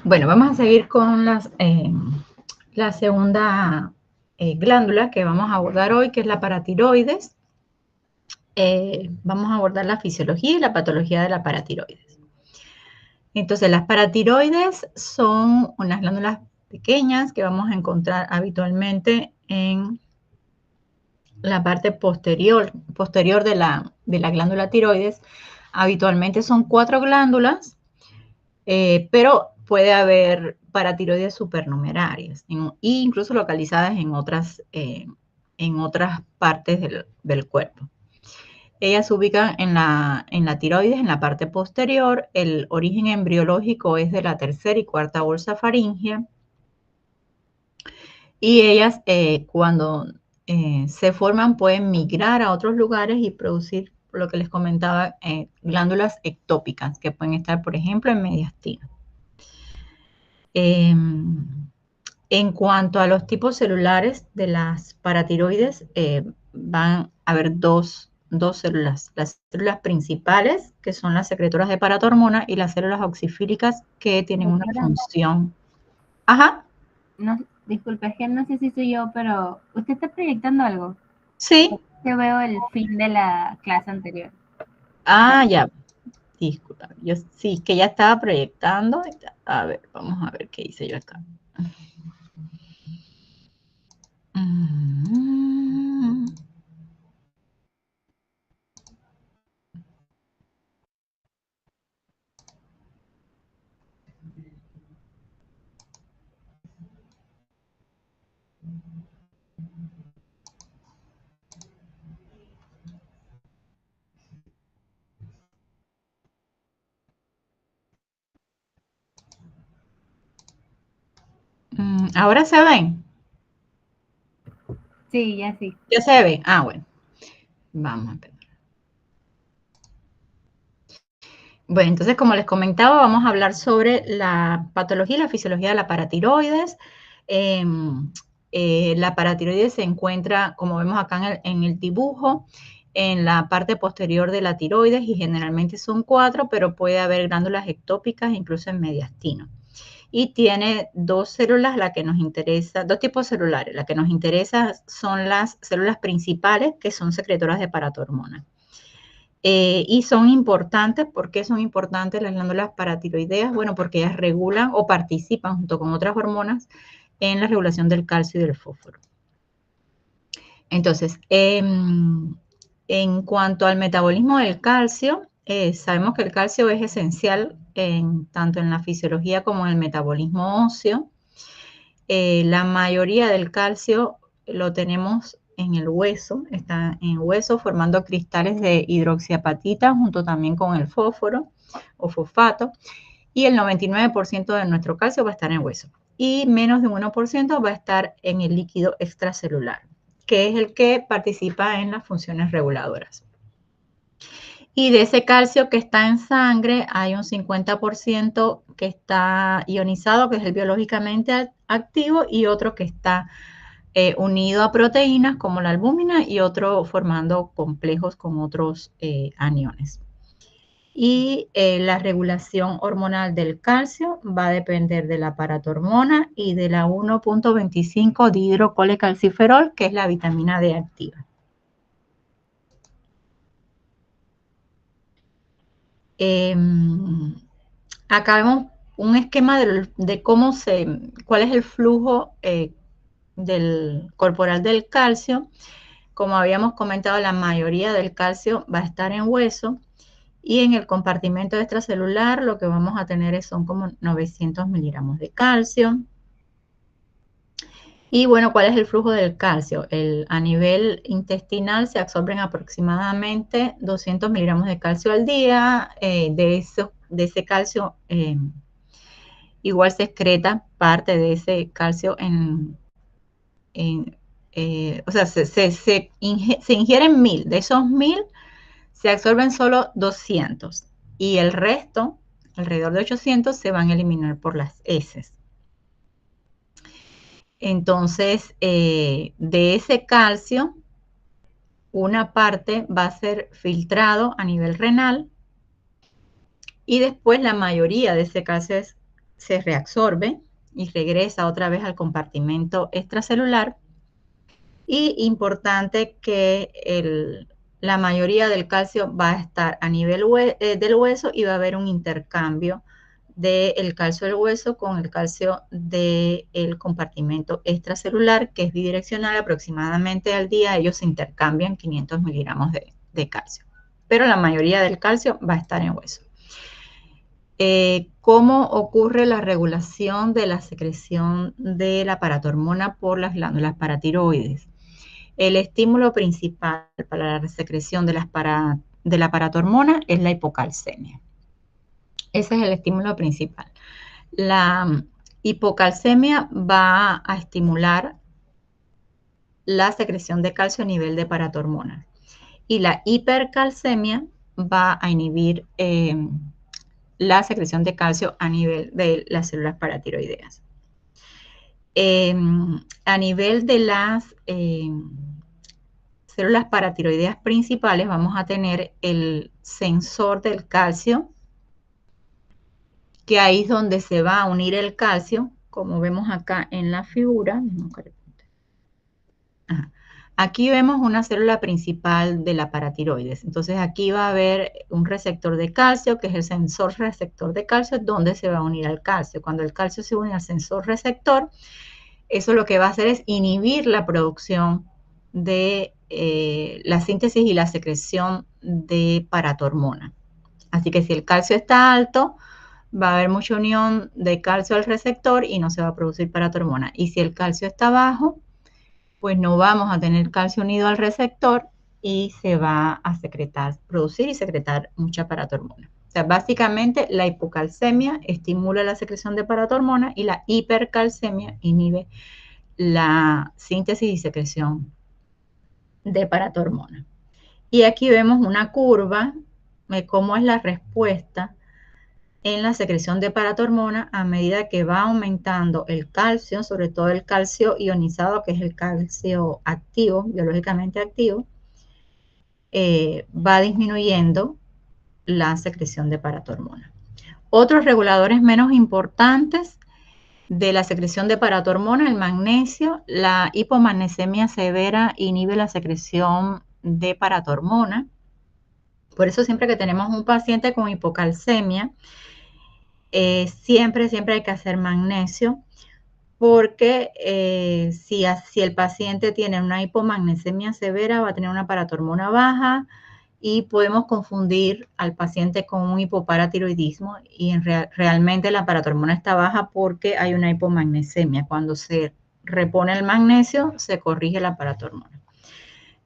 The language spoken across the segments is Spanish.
Bueno, vamos a seguir con la segunda glándula que vamos a abordar hoy, que es la paratiroides. Vamos a abordar la fisiología y la patología de la paratiroides. Entonces, las paratiroides son unas glándulas pequeñas que vamos a encontrar habitualmente en la parte posterior de la glándula tiroides. Habitualmente son 4 glándulas, pero puede haber paratiroides supernumerarias e incluso localizadas en otras partes del cuerpo. Ellas se ubican en la tiroides, en la parte posterior. El origen embriológico es de la tercera y cuarta bolsa faríngea. Y ellas, cuando se forman, pueden migrar a otros lugares y producir, por lo que les comentaba, glándulas ectópicas, que pueden estar, por ejemplo, en mediastino. En cuanto a los tipos celulares de las paratiroides, van a haber dos células. Las células principales, que son las secretoras de paratormona, y las células auxifílicas, que tienen una función. Ajá. No, disculpe, es que no sé si soy yo, pero ¿usted está proyectando algo? Sí. Yo veo el fin de la clase anterior. Ah, ya. Disculpa. Yo sí, que ya estaba proyectando. A ver, vamos a ver qué hice yo acá. ¿Ahora se ven? Sí, ya sí. ¿Ya se ve? Ah, bueno. Vamos a ver. Bueno, entonces, como les comentaba, vamos a hablar sobre la patología y la fisiología de la paratiroides. La paratiroides se encuentra, como vemos acá en el dibujo, en la parte posterior de la tiroides, y generalmente son 4, pero puede haber glándulas ectópicas incluso en mediastino. Y tiene dos células, la que nos interesa, dos tipos celulares. La que nos interesa son las células principales, que son secretoras de paratormona. Y son importantes. ¿Por qué son importantes las glándulas paratiroideas? Bueno, porque ellas regulan o participan junto con otras hormonas en la regulación del calcio y del fósforo. Entonces, en cuanto al metabolismo del calcio, sabemos que el calcio es esencial tanto en la fisiología como en el metabolismo óseo. La mayoría del calcio lo tenemos en el hueso, está en el hueso formando cristales de hidroxiapatita junto también con el fósforo o fosfato, y el 99% de nuestro calcio va a estar en el hueso y menos de un 1% va a estar en el líquido extracelular, que es el que participa en las funciones reguladoras. Y de ese calcio que está en sangre, hay un 50% que está ionizado, que es el biológicamente activo, y otro que está unido a proteínas como la albúmina, y otro formando complejos con otros aniones. Y la regulación hormonal del calcio va a depender de la paratormona y de la 1.25 dihidrocolecalciferol, que es la vitamina D activa. Acá vemos un esquema de cuál es el flujo corporal del calcio. Como habíamos comentado, la mayoría del calcio va a estar en hueso, y en el compartimento extracelular lo que vamos a tener son como 900 miligramos de calcio. Y bueno, ¿cuál es el flujo del calcio? A nivel intestinal se absorben aproximadamente 200 miligramos de calcio al día. De ese calcio, igual se excreta parte de ese calcio o sea, se ingieren 1000. De esos 1000 se absorben solo 200, y el resto, alrededor de 800, se van a eliminar por las heces. Entonces, de ese calcio, una parte va a ser filtrado a nivel renal, y después la mayoría de ese calcio se reabsorbe y regresa otra vez al compartimento extracelular. Y importante que la mayoría del calcio va a estar a nivel del hueso y va a haber un intercambio del calcio del hueso con el calcio del compartimento extracelular, que es bidireccional. Aproximadamente al día ellos se intercambian 500 miligramos de calcio, pero la mayoría del calcio va a estar en hueso. ¿Cómo ocurre la regulación de la secreción de la paratormona por las glándulas paratiroides? El estímulo principal para la secreción de la paratormona es la hipocalcemia. Ese es el estímulo principal. La hipocalcemia va a estimular la secreción de calcio a nivel de paratormona. Y la hipercalcemia va a inhibir la secreción de calcio a nivel de las células paratiroideas. A nivel de las células paratiroideas principales vamos a tener el sensor del calcio, que ahí es donde se va a unir el calcio, como vemos acá en la figura. Aquí vemos una célula principal de la paratiroides. Entonces aquí va a haber un receptor de calcio, que es el sensor receptor de calcio, donde se va a unir al calcio. Cuando el calcio se une al sensor receptor, eso lo que va a hacer es inhibir la producción de la síntesis y la secreción de paratormona. Así que si el calcio está alto, va a haber mucha unión de calcio al receptor y no se va a producir paratormona. Y si el calcio está bajo, pues no vamos a tener calcio unido al receptor y se va a producir y secretar mucha paratormona. O sea, básicamente la hipocalcemia estimula la secreción de paratormona y la hipercalcemia inhibe la síntesis y secreción de paratormona. Y aquí vemos una curva de cómo es la respuesta en la secreción de paratormona a medida que va aumentando el calcio, sobre todo el calcio ionizado, que es el calcio activo, biológicamente activo, va disminuyendo la secreción de paratormona. Otros reguladores menos importantes de la secreción de paratormona, el magnesio, la hipomagnesemia severa inhibe la secreción de paratormona. Por eso siempre que tenemos un paciente con hipocalcemia, siempre hay que hacer magnesio, porque si el paciente tiene una hipomagnesemia severa, va a tener una paratormona baja y podemos confundir al paciente con un hipoparatiroidismo y realmente la paratormona está baja porque hay una hipomagnesemia. Cuando se repone el magnesio, se corrige la paratormona.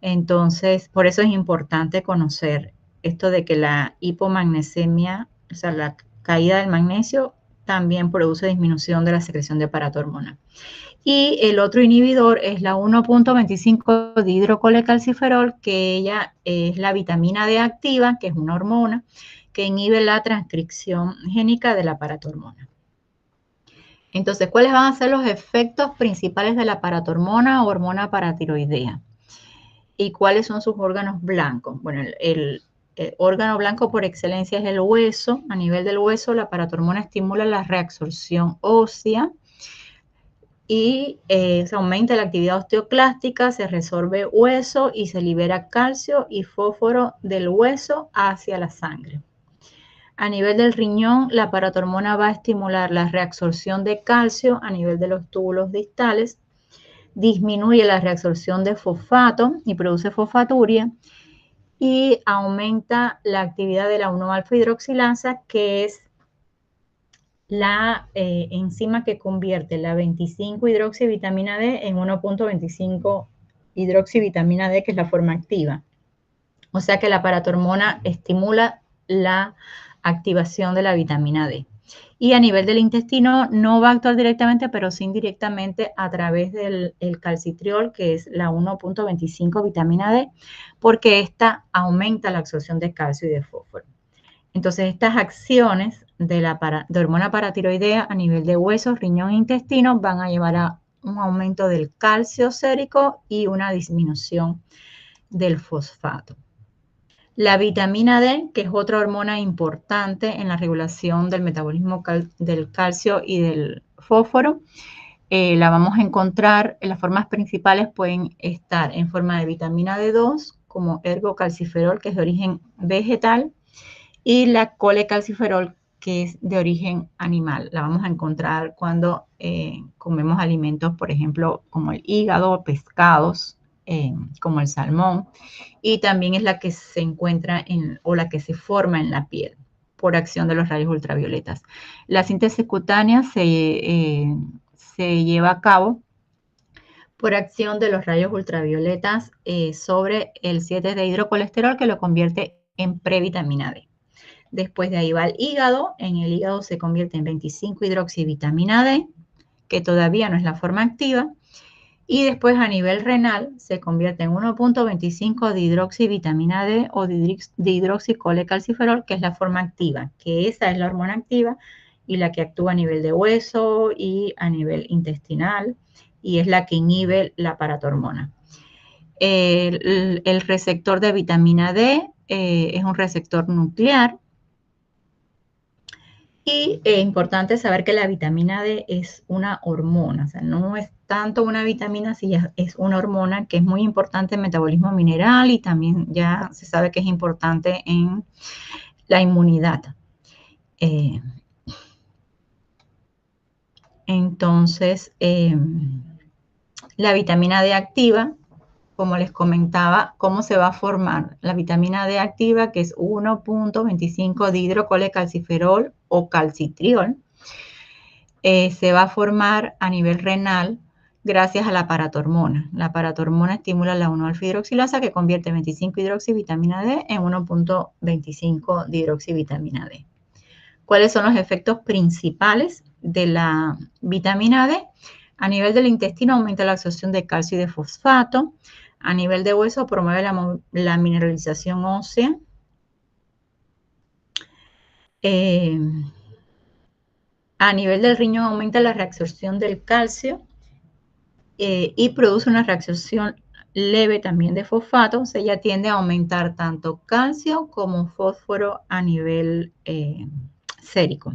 Entonces, por eso es importante conocer esto de que la hipomagnesemia, o sea, la caída del magnesio, también produce disminución de la secreción de paratormona. Y el otro inhibidor es la 1.25 dihidrocolecalciferol, que ella es la vitamina D activa, que es una hormona que inhibe la transcripción génica de la paratormona. Entonces, ¿cuáles van a ser los efectos principales de la paratormona o hormona paratiroidea? ¿Y cuáles son sus órganos blancos? Bueno, el órgano blanco por excelencia es el hueso. A nivel del hueso, la paratormona estimula la reabsorción ósea y se aumenta la actividad osteoclástica, se resorbe hueso y se libera calcio y fósforo del hueso hacia la sangre. A nivel del riñón, la paratormona va a estimular la reabsorción de calcio a nivel de los túbulos distales, disminuye la reabsorción de fosfato y produce fosfaturia, y aumenta la actividad de la 1-alfa-hidroxilasa, que es la enzima que convierte la 25-hidroxivitamina D en 1.25-hidroxivitamina D, que es la forma activa. O sea que la paratormona estimula la activación de la vitamina D. Y a nivel del intestino no va a actuar directamente, pero sí indirectamente a través del calcitriol, que es la 1.25 vitamina D, porque esta aumenta la absorción de calcio y de fósforo. Entonces, estas acciones de hormona paratiroidea a nivel de huesos, riñón e intestino van a llevar a un aumento del calcio sérico y una disminución del fosfato. La vitamina D, que es otra hormona importante en la regulación del metabolismo del calcio y del fósforo, la vamos a encontrar, las formas principales pueden estar en forma de vitamina D2, como ergocalciferol, que es de origen vegetal, y la colecalciferol, que es de origen animal. La vamos a encontrar cuando comemos alimentos, por ejemplo, como el hígado, pescados, como el salmón, y también es la que se encuentra o la que se forma en la piel por acción de los rayos ultravioletas. La síntesis cutánea se lleva a cabo por acción de los rayos ultravioletas sobre el 7-dehidrocolesterol, que lo convierte en previtamina D. Después de ahí va al hígado. En el hígado se convierte en 25-hidroxivitamina D, que todavía no es la forma activa. Y después a nivel renal se convierte en 1.25 dihidroxivitamina D o dihidroxicolecalciferol, que es la forma activa, que esa es la hormona activa y la que actúa a nivel de hueso y a nivel intestinal, y es la que inhibe la paratormona. El receptor de vitamina D es un receptor nuclear. Y es importante saber que la vitamina D es una hormona, o sea, no es tanto una vitamina, sino es una hormona que es muy importante en metabolismo mineral y también ya se sabe que es importante en la inmunidad. Entonces, la vitamina D activa, como les comentaba, ¿cómo se va a formar? La vitamina D activa, que es 1.25 dihidrocolecalciferol o calcitriol, se va a formar a nivel renal gracias a la paratormona. La paratormona estimula la 1-alfa-hidroxilasa, que convierte 25-hidroxivitamina D en 1.25 dihidroxivitamina D. ¿Cuáles son los efectos principales de la vitamina D? A nivel del intestino aumenta la absorción de calcio y de fosfato. A nivel de hueso promueve la mineralización ósea. A nivel del riñón aumenta la reabsorción del calcio y produce una reabsorción leve también de fosfato. O sea, ella tiende a aumentar tanto calcio como fósforo a nivel sérico.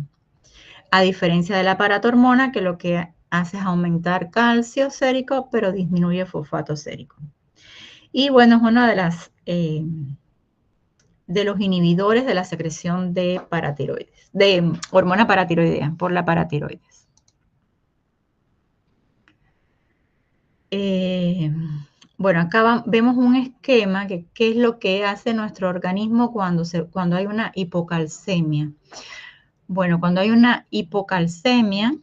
A diferencia de la paratormona, que lo que hace es aumentar calcio sérico, pero disminuye fosfato sérico. Y bueno, es una de los inhibidores de la secreción de paratiroides, de hormona paratiroidea, por la paratiroides. Bueno, acá vemos un esquema que qué es lo que hace nuestro organismo cuando hay una hipocalcemia. Bueno, cuando hay una hipocalcemia,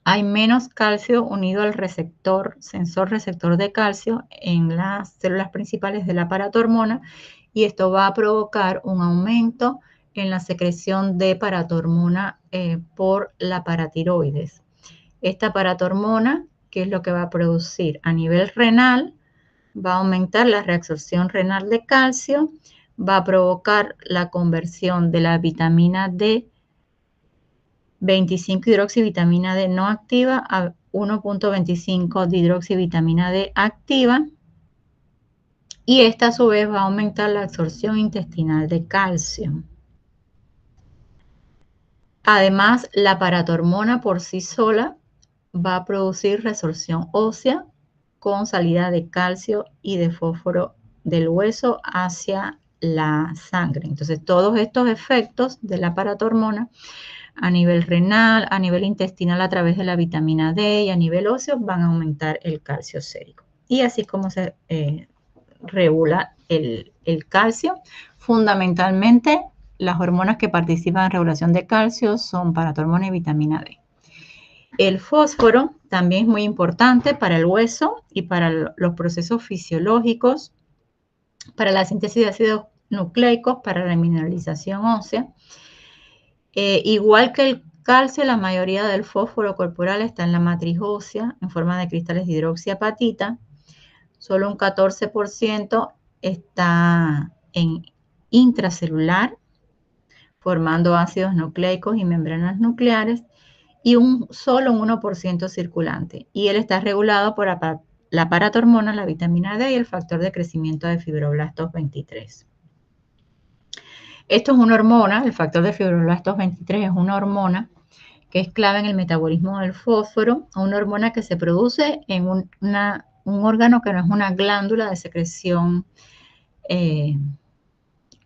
hay menos calcio unido al sensor receptor de calcio en las células principales de la paratormona, y esto va a provocar un aumento en la secreción de paratormona por la paratiroides. Esta paratormona, ¿qué es lo que va a producir? A nivel renal, va a aumentar la reabsorción renal de calcio, va a provocar la conversión de la vitamina D 25-hidroxivitamina D no activa a 1.25 dihidroxivitamina D activa, y esta a su vez va a aumentar la absorción intestinal de calcio. Además, la paratormona por sí sola va a producir resorción ósea con salida de calcio y de fósforo del hueso hacia la sangre. Entonces, todos estos efectos de la paratormona a nivel renal, a nivel intestinal a través de la vitamina D y a nivel óseo van a aumentar el calcio sérico. Y así como se regula el calcio, fundamentalmente las hormonas que participan en regulación de calcio son paratormona y vitamina D. El fósforo también es muy importante para el hueso y para los procesos fisiológicos, para la síntesis de ácidos nucleicos, para la mineralización ósea. Igual que el calcio, la mayoría del fósforo corporal está en la matriz ósea en forma de cristales de hidroxiapatita. Solo un 14% está en intracelular, formando ácidos nucleicos y membranas nucleares, y solo un 1% circulante. Y él está regulado por la paratormona, la vitamina D y el factor de crecimiento de fibroblastos 23. Esto es una hormona, el factor de fibroblastos 23 es una hormona que es clave en el metabolismo del fósforo, una hormona que se produce en un órgano que no es una glándula de secreción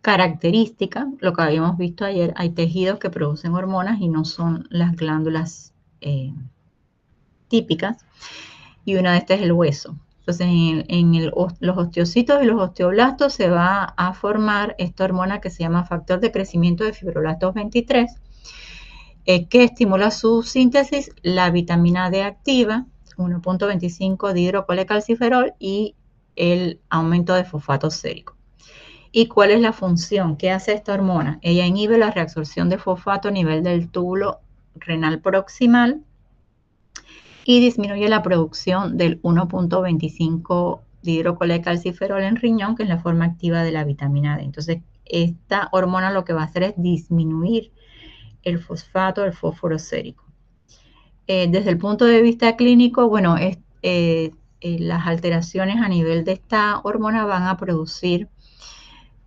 característica, lo que habíamos visto ayer, hay tejidos que producen hormonas y no son las glándulas típicas, y una de estas es el hueso. Entonces, los osteocitos y los osteoblastos se va a formar esta hormona que se llama factor de crecimiento de fibroblastos 23, que estimula su síntesis, la vitamina D activa, 1.25 dihidrocolecalciferol y el aumento de fosfato sérico. ¿Y cuál es la función? ¿Qué hace esta hormona? Ella inhibe la reabsorción de fosfato a nivel del túbulo renal proximal y disminuye la producción del 1.25 dihidrocolecalciferol en riñón, que es la forma activa de la vitamina D. Entonces, esta hormona lo que va a hacer es disminuir el fosfato, el fósforo sérico. Desde el punto de vista clínico, bueno, las alteraciones a nivel de esta hormona van a producir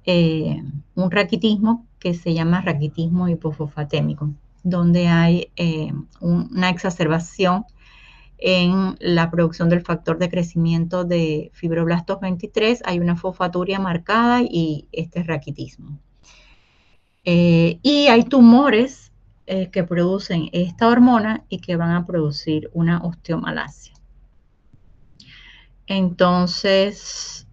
un raquitismo que se llama raquitismo hipofosfatémico, donde hay una exacerbación en la producción del factor de crecimiento de fibroblastos 23, hay una fosfaturia marcada y este raquitismo. Y hay tumores que producen esta hormona y que van a producir una osteomalacia. Entonces,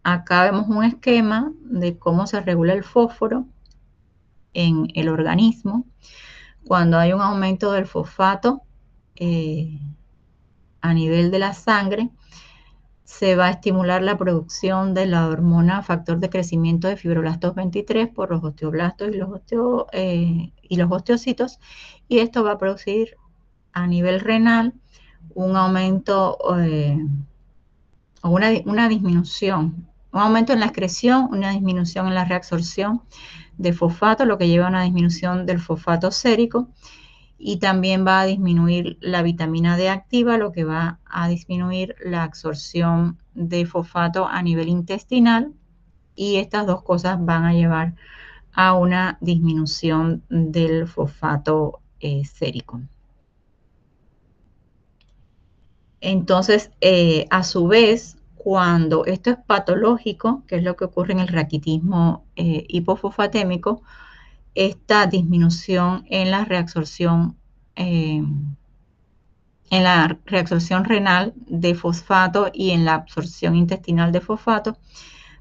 acá vemos un esquema de cómo se regula el fósforo en el organismo. Cuando hay un aumento del fosfato a nivel de la sangre, se va a estimular la producción de la hormona factor de crecimiento de fibroblastos 23 por los osteoblastos y los osteocitos, y esto va a producir a nivel renal un aumento o una disminución, un aumento en la excreción, una disminución en la reabsorción de fosfato, lo que lleva a una disminución del fosfato sérico, y también va a disminuir la vitamina D activa, lo que va a disminuir la absorción de fosfato a nivel intestinal, y estas dos cosas van a llevar a una disminución del fosfato sérico. Entonces, a su vez, cuando esto es patológico, que es lo que ocurre en el raquitismo hipofosfatémico, esta disminución en la reabsorción renal de fosfato y en la absorción intestinal de fosfato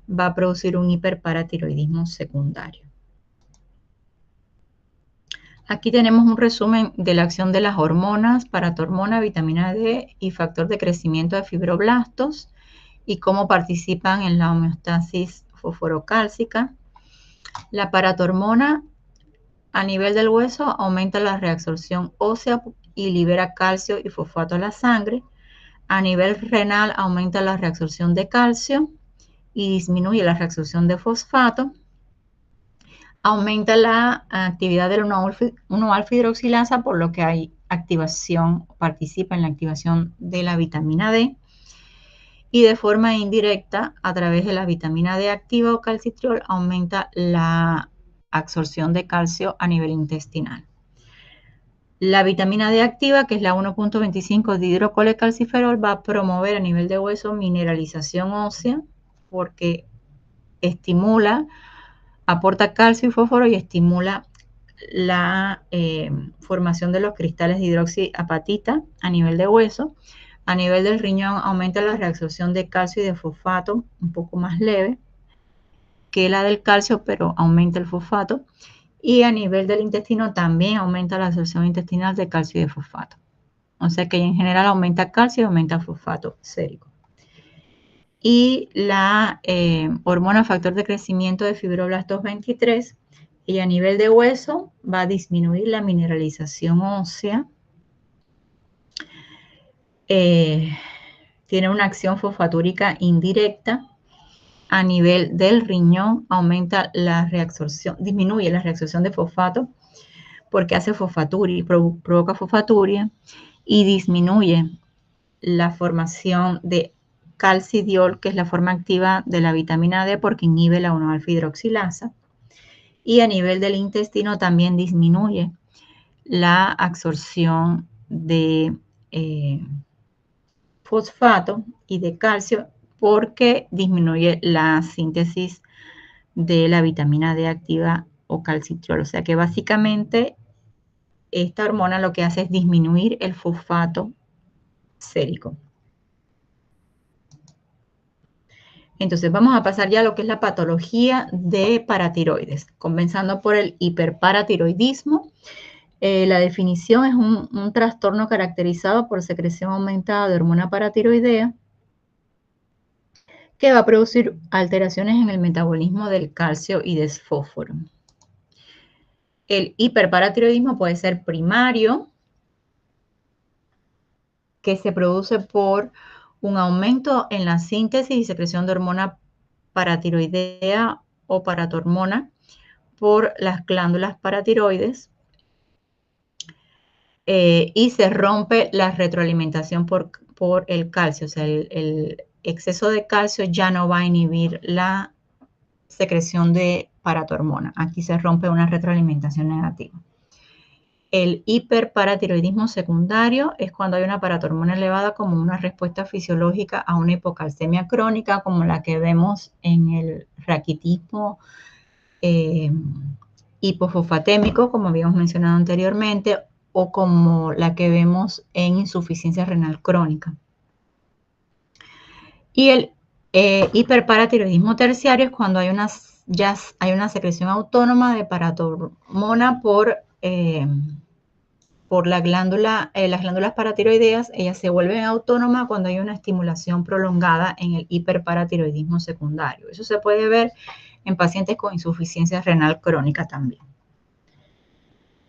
va a producir un hiperparatiroidismo secundario. Aquí tenemos un resumen de la acción de las hormonas, paratormona, vitamina D y factor de crecimiento de fibroblastos y cómo participan en la homeostasis fosforocálcica. La paratormona a nivel del hueso aumenta la reabsorción ósea y libera calcio y fosfato a la sangre. A nivel renal aumenta la reabsorción de calcio y disminuye la reabsorción de fosfato. Aumenta la actividad de la 1-alfa-hidroxilasa, por lo que hay activación, participa en la activación de la vitamina D. Y de forma indirecta, a través de la vitamina D activa o calcitriol, aumenta la absorción de calcio a nivel intestinal. La vitamina D activa, que es la 1.25 dihidrocolecalciferol, va a promover a nivel de hueso mineralización ósea porque aporta calcio y fósforo y estimula la formación de los cristales de hidroxiapatita a nivel de hueso. A nivel del riñón aumenta la reabsorción de calcio y de fosfato, un poco más leve que la del calcio, pero aumenta el fosfato. Y a nivel del intestino también aumenta la absorción intestinal de calcio y de fosfato. O sea que en general aumenta calcio y aumenta fosfato sérico. Y la hormona factor de crecimiento de fibroblastos 23, y a nivel de hueso va a disminuir la mineralización ósea. Tiene una acción fosfatúrica indirecta. A nivel del riñón aumenta la reabsorción, disminuye la reabsorción de fosfato porque hace fosfaturia, provoca fosfaturia y disminuye la formación de calcidiol, que es la forma activa de la vitamina D porque inhibe la 1-alfa hidroxilasa. Y a nivel del intestino también disminuye la absorción de fosfato y de calcio porque disminuye la síntesis de la vitamina D activa o calcitriol. O sea que básicamente esta hormona lo que hace es disminuir el fosfato sérico. Entonces vamos a pasar ya a lo que es la patología de paratiroides, comenzando por el hiperparatiroidismo. La definición es un trastorno caracterizado por secreción aumentada de hormona paratiroidea que va a producir alteraciones en el metabolismo del calcio y del fósforo. El hiperparatiroidismo puede ser primario, que se produce por un aumento en la síntesis y secreción de hormona paratiroidea o paratormona por las glándulas paratiroides y se rompe la retroalimentación por el calcio. O sea, el exceso de calcio ya no va a inhibir la secreción de paratormona. Aquí se rompe una retroalimentación negativa. El hiperparatiroidismo secundario es cuando hay una paratormona elevada como una respuesta fisiológica a una hipocalcemia crónica, como la que vemos en el raquitismo hipofosfatémico, como habíamos mencionado anteriormente, o como la que vemos en insuficiencia renal crónica. Y el hiperparatiroidismo terciario es cuando ya hay una secreción autónoma de paratormona por las glándulas paratiroideas. Ellas se vuelven autónomas cuando hay una estimulación prolongada en el hiperparatiroidismo secundario. Eso se puede ver en pacientes con insuficiencia renal crónica también.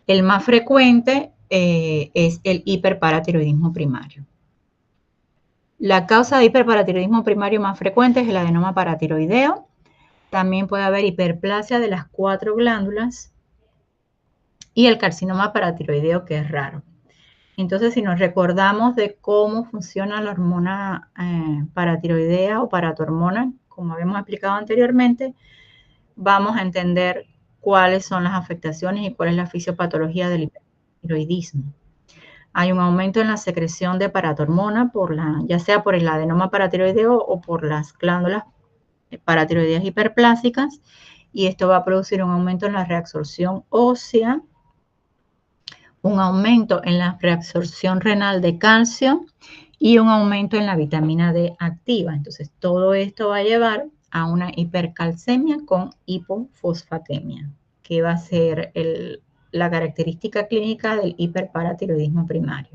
El más frecuente es el hiperparatiroidismo primario. La causa de hiperparatiroidismo primario más frecuente es el adenoma paratiroideo. También puede haber hiperplasia de las 4 glándulas y el carcinoma paratiroideo, que es raro. Entonces, si nos recordamos de cómo funciona la hormona paratiroidea o paratormona, como habíamos explicado anteriormente, vamos a entender cuáles son las afectaciones y cuál es la fisiopatología del hipertiroidismo. Hay un aumento en la secreción de paratormona, ya sea por el adenoma paratiroideo o por las glándulas paratiroideas hiperplásicas, y esto va a producir un aumento en la reabsorción ósea, un aumento en la reabsorción renal de calcio y un aumento en la vitamina D activa. Entonces, todo esto va a llevar a una hipercalcemia con hipofosfatemia, que va a ser la característica clínica del hiperparatiroidismo primario.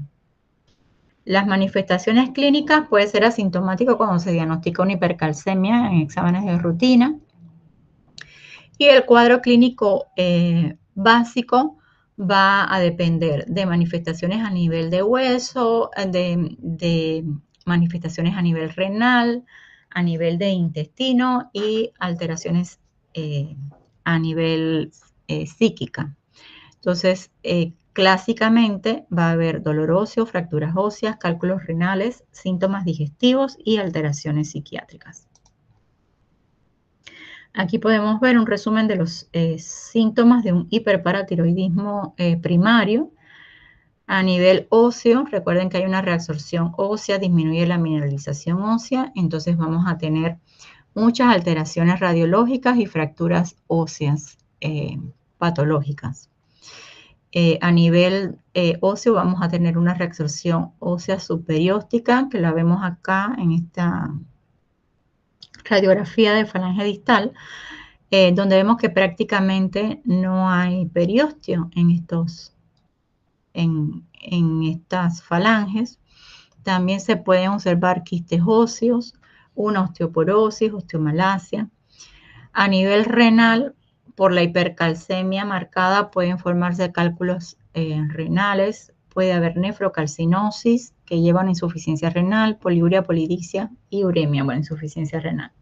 Las manifestaciones clínicas puede ser asintomático cuando se diagnostica una hipercalcemia en exámenes de rutina. Y el cuadro clínico básico va a depender de manifestaciones a nivel de hueso, de manifestaciones a nivel renal, a nivel de intestino y alteraciones a nivel psíquica. Entonces, clásicamente va a haber dolor óseo, fracturas óseas, cálculos renales, síntomas digestivos y alteraciones psiquiátricas. Aquí podemos ver un resumen de los síntomas de un hiperparatiroidismo primario. A nivel óseo, recuerden que hay una reabsorción ósea, disminuye la mineralización ósea, entonces vamos a tener muchas alteraciones radiológicas y fracturas óseas patológicas. A nivel óseo vamos a tener una reabsorción ósea subperióstica, que la vemos acá en esta radiografía de falange distal, donde vemos que prácticamente no hay periósteo en estas falanges. También se pueden observar quistes óseos, una osteoporosis, osteomalacia. A nivel renal, por la hipercalcemia marcada, pueden formarse cálculos renales, puede haber nefrocalcinosis que lleva a una insuficiencia renal, poliuria, polidipsia y uremia, insuficiencia renal.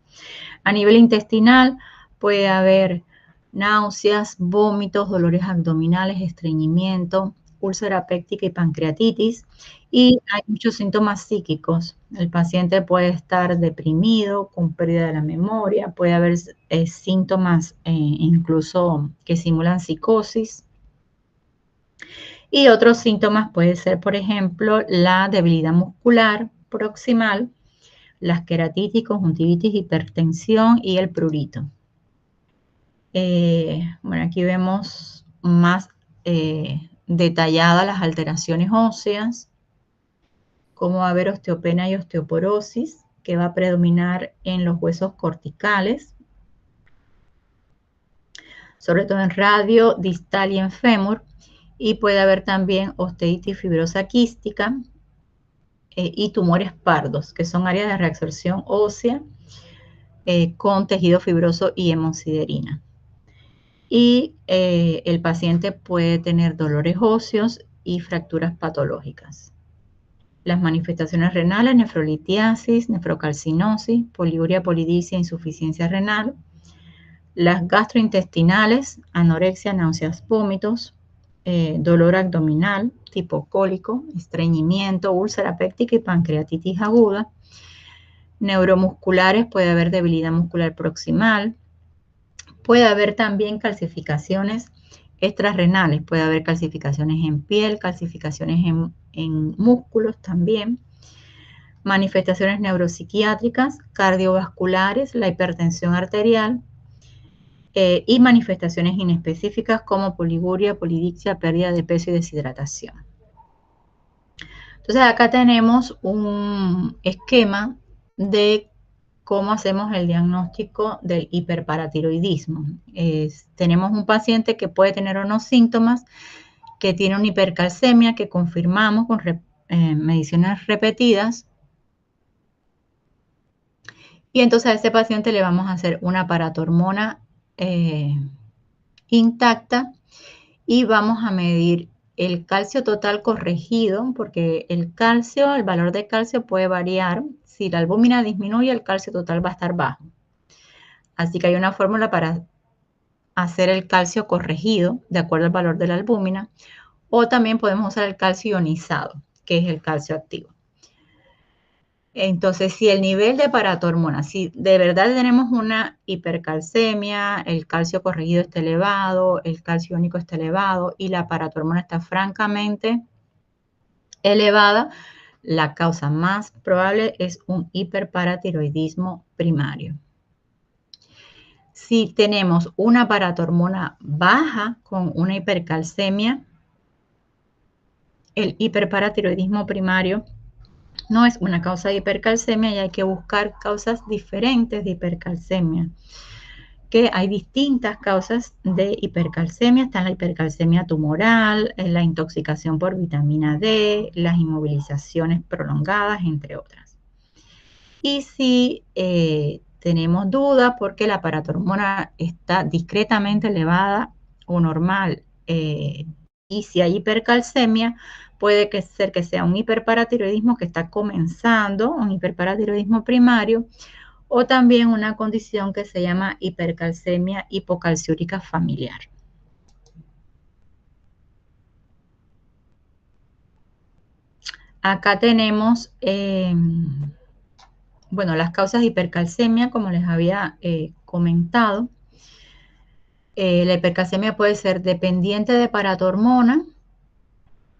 A nivel intestinal puede haber náuseas, vómitos, dolores abdominales, estreñimiento, úlcera péptica y pancreatitis. Y hay muchos síntomas psíquicos. El paciente puede estar deprimido, con pérdida de la memoria, puede haber síntomas incluso que simulan psicosis. Y otros síntomas puede ser, por ejemplo, la debilidad muscular proximal, las queratitis, conjuntivitis, hipertensión y el prurito. Bueno, aquí vemos más detalladas las alteraciones óseas, cómo va a haber osteopenia y osteoporosis, que va a predominar en los huesos corticales, sobre todo en radio, distal y en fémur, y puede haber también osteitis fibrosa quística y tumores pardos, que son áreas de reabsorción ósea con tejido fibroso y hemosiderina. Y el paciente puede tener dolores óseos y fracturas patológicas. Las manifestaciones renales, nefrolitiasis, nefrocalcinosis, poliuria, polidipsia, insuficiencia renal. Las gastrointestinales, anorexia, náuseas, vómitos, dolor abdominal, tipo cólico, estreñimiento, úlcera péptica y pancreatitis aguda. Neuromusculares, puede haber debilidad muscular proximal. Puede haber también calcificaciones extrarrenales, puede haber calcificaciones en piel, calcificaciones en músculos también. Manifestaciones neuropsiquiátricas, cardiovasculares, la hipertensión arterial y manifestaciones inespecíficas como poliguria, polidipsia, pérdida de peso y deshidratación. Entonces acá tenemos un esquema de cómo hacemos el diagnóstico del hiperparatiroidismo. Tenemos un paciente que puede tener unos síntomas, que tiene una hipercalcemia que confirmamos con mediciones repetidas. Y entonces a ese paciente le vamos a hacer una paratormona intacta y vamos a medir el calcio total corregido, porque el calcio, el valor de calcio puede variar. Si la albúmina disminuye, el calcio total va a estar bajo. Así que hay una fórmula para hacer el calcio corregido de acuerdo al valor de la albúmina, o también podemos usar el calcio ionizado, que es el calcio activo. Entonces, si el nivel de paratormona, si de verdad tenemos una hipercalcemia, el calcio corregido está elevado, el calcio iónico está elevado y la paratormona está francamente elevada, la causa más probable es un hiperparatiroidismo primario. Si tenemos una paratormona baja con una hipercalcemia, el hiperparatiroidismo primario no es una causa de hipercalcemia y hay que buscar causas diferentes de hipercalcemia. Que hay distintas causas de hipercalcemia. Está la hipercalcemia tumoral, la intoxicación por vitamina D, las inmovilizaciones prolongadas, entre otras. Y si tenemos dudas porque la paratormona está discretamente elevada o normal y si hay hipercalcemia, puede ser que sea un hiperparatiroidismo que está comenzando, un hiperparatiroidismo primario, o también una condición que se llama hipercalcemia hipocalciúrica familiar. Acá tenemos, bueno, las causas de hipercalcemia, como les había comentado. La hipercalcemia puede ser dependiente de paratormona,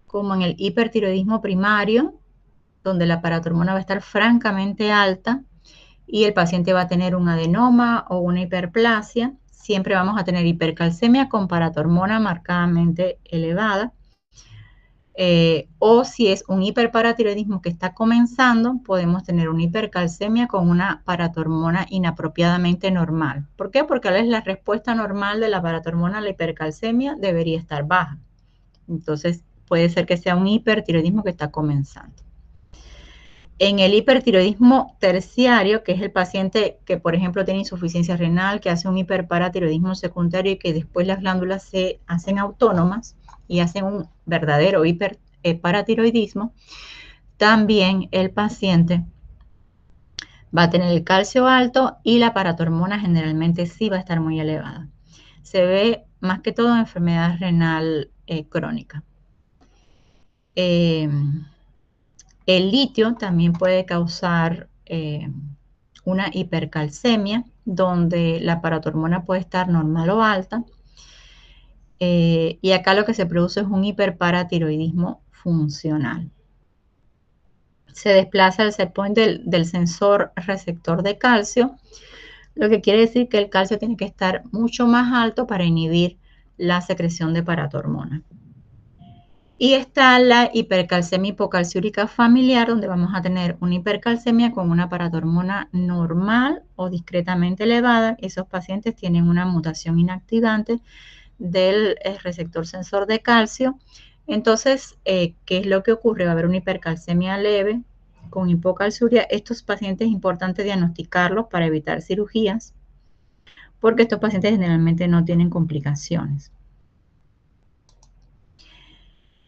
como en el hipertiroidismo primario, donde la paratormona va a estar francamente alta y el paciente va a tener un adenoma o una hiperplasia. Siempre vamos a tener hipercalcemia con paratormona marcadamente elevada. O si es un hiperparatiroidismo que está comenzando, podemos tener una hipercalcemia con una paratormona inapropiadamente normal. ¿Por qué? Porque a veces la respuesta normal de la paratormona a la hipercalcemia debería estar baja. Entonces, puede ser que sea un hipertiroidismo que está comenzando. En el hipertiroidismo terciario, que es el paciente que, por ejemplo, tiene insuficiencia renal, que hace un hiperparatiroidismo secundario y que después las glándulas se hacen autónomas y hacen un verdadero hiperparatiroidismo, también el paciente va a tener el calcio alto y la paratormona generalmente sí va a estar muy elevada. Se ve más que todo en enfermedad renal crónica. El litio también puede causar una hipercalcemia, donde la paratormona puede estar normal o alta. Y acá lo que se produce es un hiperparatiroidismo funcional. Se desplaza el set point del sensor receptor de calcio, lo que quiere decir que el calcio tiene que estar mucho más alto para inhibir la secreción de paratormona. Y está la hipercalcemia hipocalciúrica familiar, donde vamos a tener una hipercalcemia con una paratormona normal o discretamente elevada. Esos pacientes tienen una mutación inactivante del receptor sensor de calcio. Entonces, ¿qué es lo que ocurre? Va a haber una hipercalcemia leve con hipocalciuria. Estos pacientes es importante diagnosticarlos para evitar cirugías, porque estos pacientes generalmente no tienen complicaciones.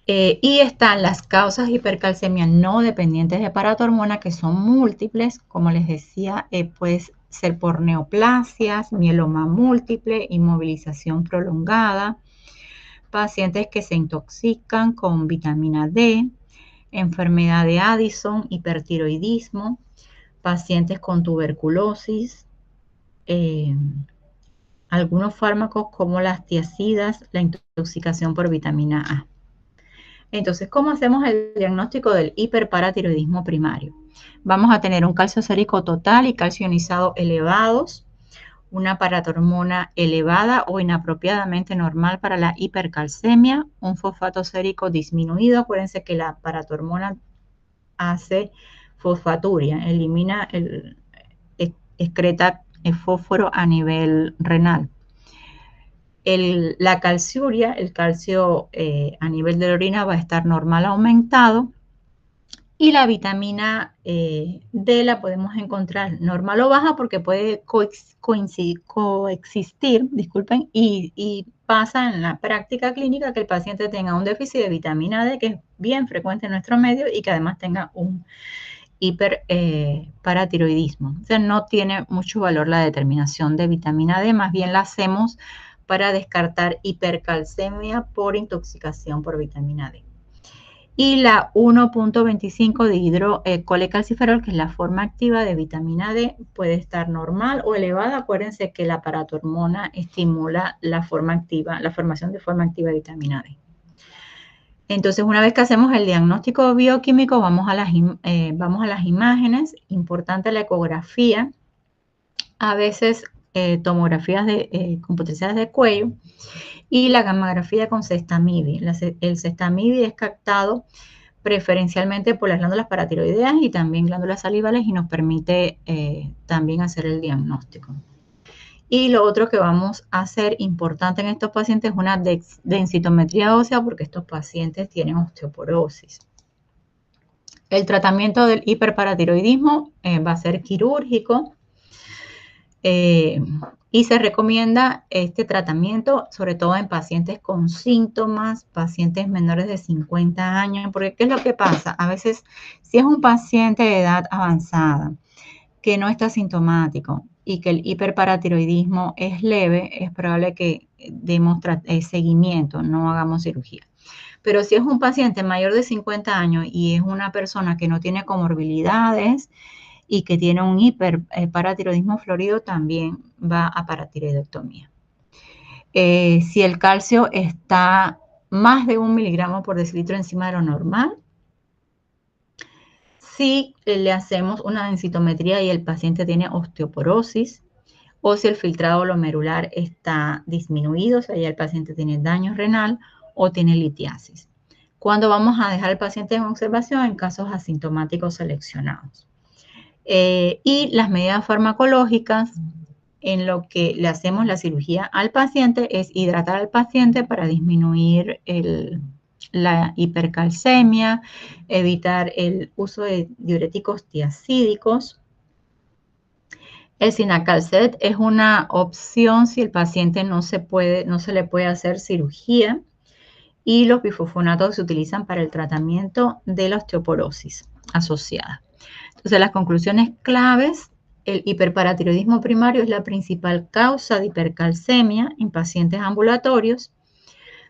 Y están las causas de hipercalcemia no dependientes de paratormona, que son múltiples, como les decía, puede ser por neoplasias, mieloma múltiple, inmovilización prolongada, pacientes que se intoxican con vitamina D, enfermedad de Addison, hipertiroidismo, pacientes con tuberculosis, algunos fármacos como las tiazidas, la intoxicación por vitamina A. Entonces, ¿cómo hacemos el diagnóstico del hiperparatiroidismo primario? Vamos a tener un calcio sérico total y calcio ionizado elevados, una paratormona elevada o inapropiadamente normal para la hipercalcemia, un fosfato sérico disminuido. Acuérdense que la paratormona hace fosfaturia, elimina excreta el fósforo a nivel renal. La calciuria, el calcio a nivel de la orina va a estar normal aumentado, y la vitamina D la podemos encontrar normal o baja porque puede coexistir, disculpen, y pasa en la práctica clínica que el paciente tenga un déficit de vitamina D, que es bien frecuente en nuestro medio, y que además tenga un hiperparatiroidismo. O sea, no tiene mucho valor la determinación de vitamina D, más bien la hacemos para descartar hipercalcemia por intoxicación por vitamina D. Y la 1.25 de hidrocolecalciferol, que es la forma activa de vitamina D, puede estar normal o elevada. Acuérdense que la paratormona estimula la formación de forma activa de vitamina D. Entonces, una vez que hacemos el diagnóstico bioquímico, vamos a las imágenes. Importante la ecografía, a veces tomografías computarizadas de cuello, y la gammagrafía con sestamibi. El sestamibi es captado preferencialmente por las glándulas paratiroideas y también glándulas salivales, y nos permite también hacer el diagnóstico. Y lo otro que vamos a hacer importante en estos pacientes es una densitometría ósea, porque estos pacientes tienen osteoporosis. El tratamiento del hiperparatiroidismo va a ser quirúrgico, y se recomienda este tratamiento sobre todo en pacientes con síntomas, pacientes menores de 50 años, porque ¿qué es lo que pasa? A veces, si es un paciente de edad avanzada que no está sintomático y que el hiperparatiroidismo es leve, es probable que demos seguimiento, no hagamos cirugía. Pero si es un paciente mayor de 50 años y es una persona que no tiene comorbilidades y que tiene un hiperparatiroidismo florido, también va a paratiroidectomía. Si el calcio está más de 1 miligramo por decilitro encima de lo normal, si le hacemos una densitometría y el paciente tiene osteoporosis, o si el filtrado glomerular está disminuido, o sea, ya el paciente tiene daño renal o tiene litiasis. Cuando vamos a dejar al paciente en observación en casos asintomáticos seleccionados. Y las medidas farmacológicas, en lo que le hacemos la cirugía al paciente, es hidratar al paciente para disminuir la hipercalcemia, evitar el uso de diuréticos tiacídicos. El Cinacalcet es una opción si el paciente no se le puede hacer cirugía, y los bifosfonatos se utilizan para el tratamiento de la osteoporosis asociada. Entonces, las conclusiones claves: el hiperparatiroidismo primario es la principal causa de hipercalcemia en pacientes ambulatorios.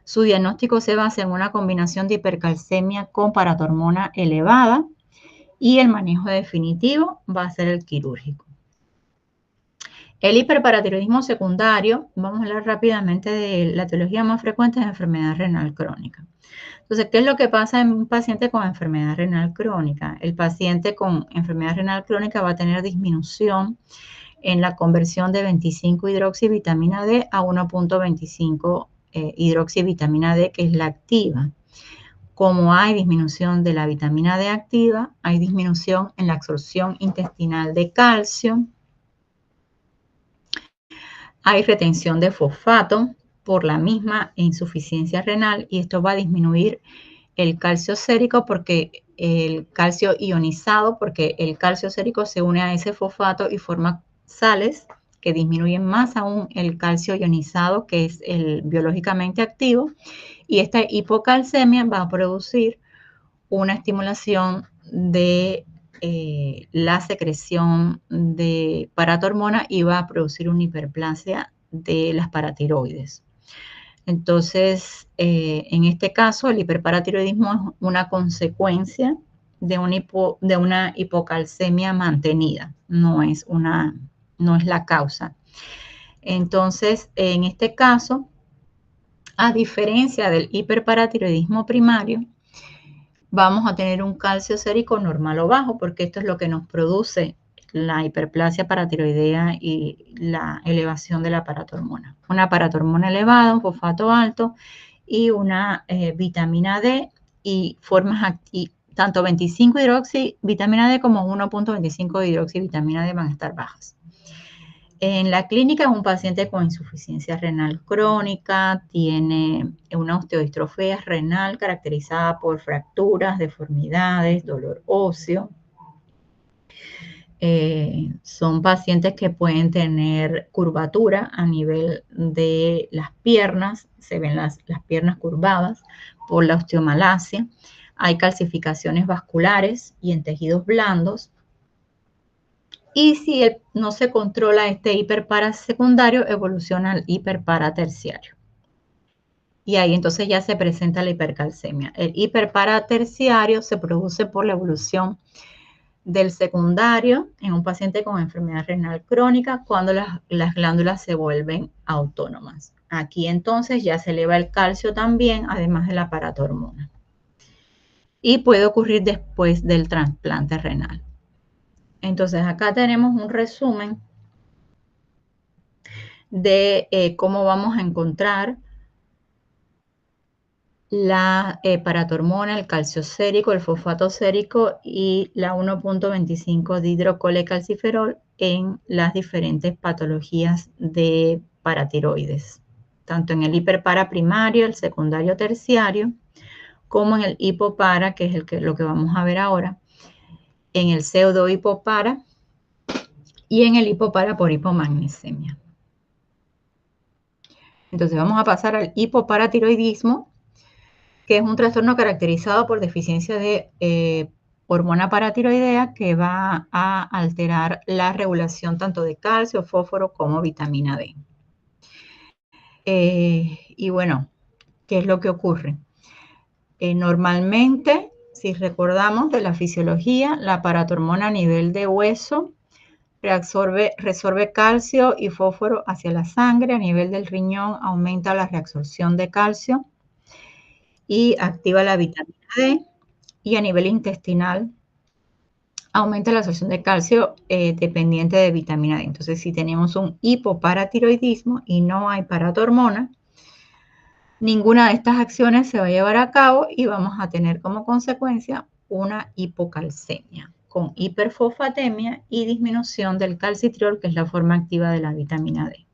Su diagnóstico se basa en una combinación de hipercalcemia con paratormona elevada y el manejo definitivo va a ser el quirúrgico. El hiperparatiroidismo secundario, vamos a hablar rápidamente de la etiología más frecuente de enfermedad renal crónica. Entonces, ¿qué es lo que pasa en un paciente con enfermedad renal crónica? El paciente con enfermedad renal crónica va a tener disminución en la conversión de 25-hidroxivitamina D a 1.25 hidroxivitamina D, que es la activa. Como hay disminución de la vitamina D activa, hay disminución en la absorción intestinal de calcio, hay retención de fosfato por la misma insuficiencia renal y esto va a disminuir el calcio sérico porque el calcio ionizado, porque el calcio sérico se une a ese fosfato y forma sales que disminuyen más aún el calcio ionizado, que es el biológicamente activo, y esta hipocalcemia va a producir una estimulación de la secreción de paratormona y va a producir una hiperplasia de las paratiroides. Entonces, en este caso, el hiperparatiroidismo es una consecuencia de una hipocalcemia mantenida, no es la causa. Entonces, en este caso, a diferencia del hiperparatiroidismo primario, vamos a tener un calcio sérico normal o bajo, porque esto es lo que nos produce la hiperplasia paratiroidea y la elevación de la paratormona. Una paratormona elevada, un fosfato alto y una vitamina D y formas tanto 25 hidroxivitamina D como 1.25 hidroxivitamina D van a estar bajas. En la clínica, un paciente con insuficiencia renal crónica tiene una osteodistrofia renal caracterizada por fracturas, deformidades, dolor óseo. Son pacientes que pueden tener curvatura a nivel de las piernas, se ven las piernas curvadas por la osteomalacia. Hay calcificaciones vasculares y en tejidos blandos. Y si no se controla este hiperparasecundario, evoluciona al hiperparaterciario. Y ahí entonces ya se presenta la hipercalcemia. El hiperparaterciario se produce por la evolución del secundario en un paciente con enfermedad renal crónica cuando las glándulas se vuelven autónomas. Aquí entonces ya se eleva el calcio también, además de la paratormona. Y puede ocurrir después del trasplante renal. Entonces acá tenemos un resumen de cómo vamos a encontrar la paratormona, el calcio sérico, el fosfato sérico y la 1.25 dihidrocolecalciferol en las diferentes patologías de paratiroides, tanto en el hiperpara primario, el secundario terciario, como en el hipopara, que es lo que vamos a ver ahora, en el pseudo hipopara y en el hipopara por hipomagnesemia. Entonces vamos a pasar al hipoparatiroidismo, que es un trastorno caracterizado por deficiencia de hormona paratiroidea que va a alterar la regulación tanto de calcio, fósforo como vitamina D. Y bueno, ¿qué es lo que ocurre? Normalmente, si recordamos de la fisiología, la paratormona a nivel de hueso resorbe calcio y fósforo hacia la sangre. A nivel del riñón aumenta la reabsorción de calcio y activa la vitamina D. Y a nivel intestinal aumenta la absorción de calcio dependiente de vitamina D. Entonces, si tenemos un hipoparatiroidismo y no hay paratormona, ninguna de estas acciones se va a llevar a cabo y vamos a tener como consecuencia una hipocalcemia con hiperfosfatemia y disminución del calcitriol, que es la forma activa de la vitamina D.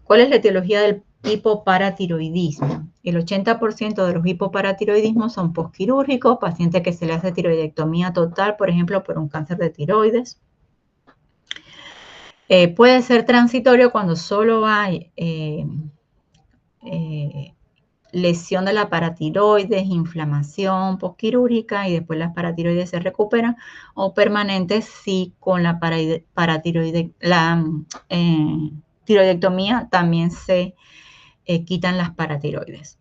¿Cuál es la etiología del hipoparatiroidismo? El 80% de los hipoparatiroidismos son postquirúrgicos, pacientes que se le hace tiroidectomía total, por ejemplo, por un cáncer de tiroides. Puede ser transitorio cuando solo hay lesión de la paratiroides, inflamación postquirúrgica y después las paratiroides se recuperan, o permanente si con la tiroidectomía también se quitan las paratiroides.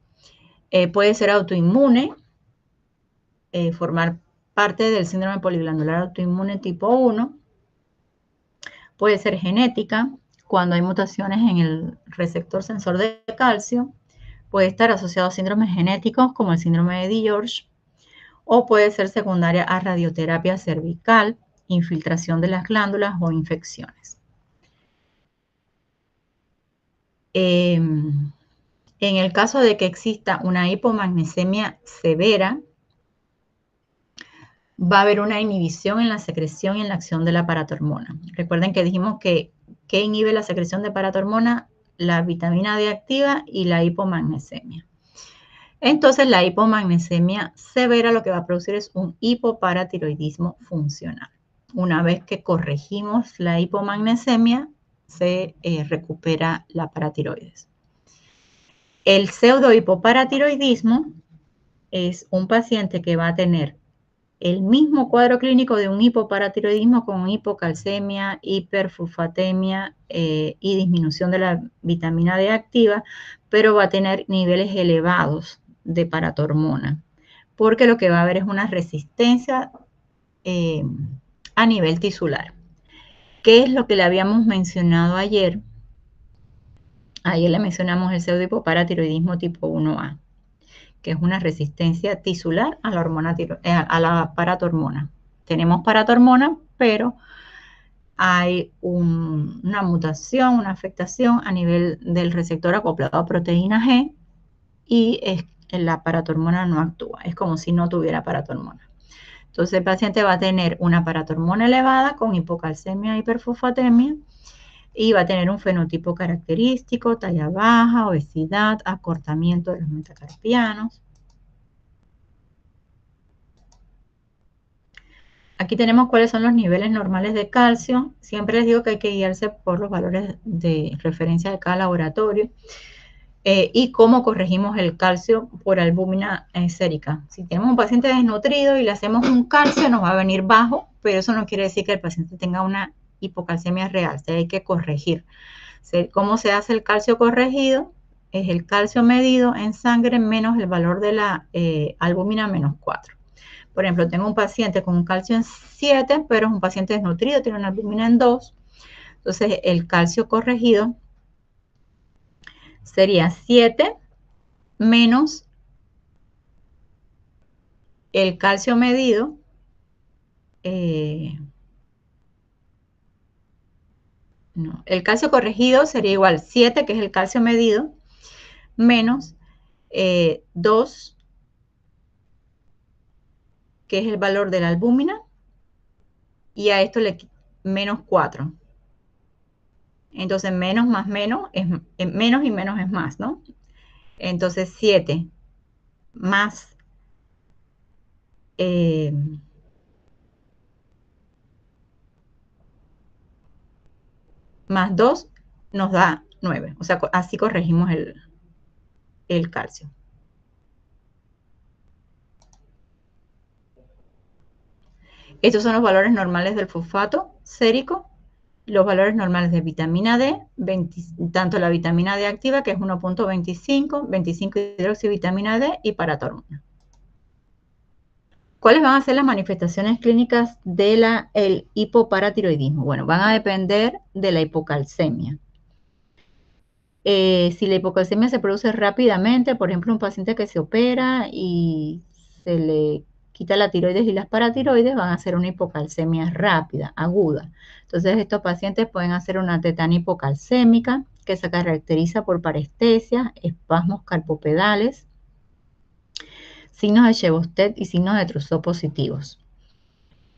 Puede ser autoinmune, formar parte del síndrome poliglandular autoinmune tipo 1. Puede ser genética, cuando hay mutaciones en el receptor sensor de calcio. Puede estar asociado a síndromes genéticos como el síndrome de DiGeorge, o puede ser secundaria a radioterapia cervical, infiltración de las glándulas o infecciones. En el caso de que exista una hipomagnesemia severa, va a haber una inhibición en la secreción y en la acción de la paratormona. Recuerden que dijimos que inhibe la secreción de paratormona, la vitamina D activa y la hipomagnesemia. Entonces, la hipomagnesemia severa lo que va a producir es un hipoparatiroidismo funcional. Una vez que corregimos la hipomagnesemia, se recupera la paratiroides. El pseudohipoparatiroidismo es un paciente que va a tener el mismo cuadro clínico de un hipoparatiroidismo con hipocalcemia, hiperfosfatemia y disminución de la vitamina D activa, pero va a tener niveles elevados de paratormona, porque lo que va a haber es una resistencia a nivel tisular. ¿Qué es lo que le habíamos mencionado ayer? Ayer le mencionamos el pseudohipoparatiroidismo tipo 1A, que es una resistencia tisular a la paratormona. Tenemos paratormona, pero hay una mutación, una afectación a nivel del receptor acoplado a proteína G y la paratormona no actúa. Es como si no tuviera paratormona. Entonces el paciente va a tener una paratormona elevada con hipocalcemia e hiperfosfatemia y va a tener un fenotipo característico, talla baja, obesidad, acortamiento de los metacarpianos. Aquí tenemos cuáles son los niveles normales de calcio. Siempre les digo que hay que guiarse por los valores de referencia de cada laboratorio. Y cómo corregimos el calcio por albúmina sérica. Si tenemos un paciente desnutrido y le hacemos un calcio, nos va a venir bajo, pero eso no quiere decir que el paciente tenga una hipocalcemia real. Se hay que corregir. ¿Cómo se hace el calcio corregido? Es el calcio medido en sangre menos el valor de la albúmina menos 4. Por ejemplo, tengo un paciente con un calcio en 7, pero es un paciente desnutrido, tiene una albúmina en 2. Entonces, el calcio corregido sería 7 menos el calcio medido, no, el calcio corregido sería igual 7, que es el calcio medido, menos 2, que es el valor de la albúmina, y a esto le menos 4. Entonces, menos más menos es menos y menos es más, ¿no? Entonces, 7 más más 2 nos da 9. O sea, así corregimos el calcio. Estos son los valores normales del fosfato sérico, los valores normales de vitamina D, tanto la vitamina D activa, que es 1.25, 25 hidroxivitamina D y paratormona. ¿Cuáles van a ser las manifestaciones clínicas del hipoparatiroidismo? Bueno, van a depender de la hipocalcemia. Si la hipocalcemia se produce rápidamente, por ejemplo, un paciente que se opera y se le quita la tiroides y las paratiroides, van a hacer una hipocalcemia rápida, aguda. Entonces, estos pacientes pueden hacer una tetania hipocalcémica que se caracteriza por parestesia, espasmos carpopedales, signos de Chebostet y signos de Trousseau positivos.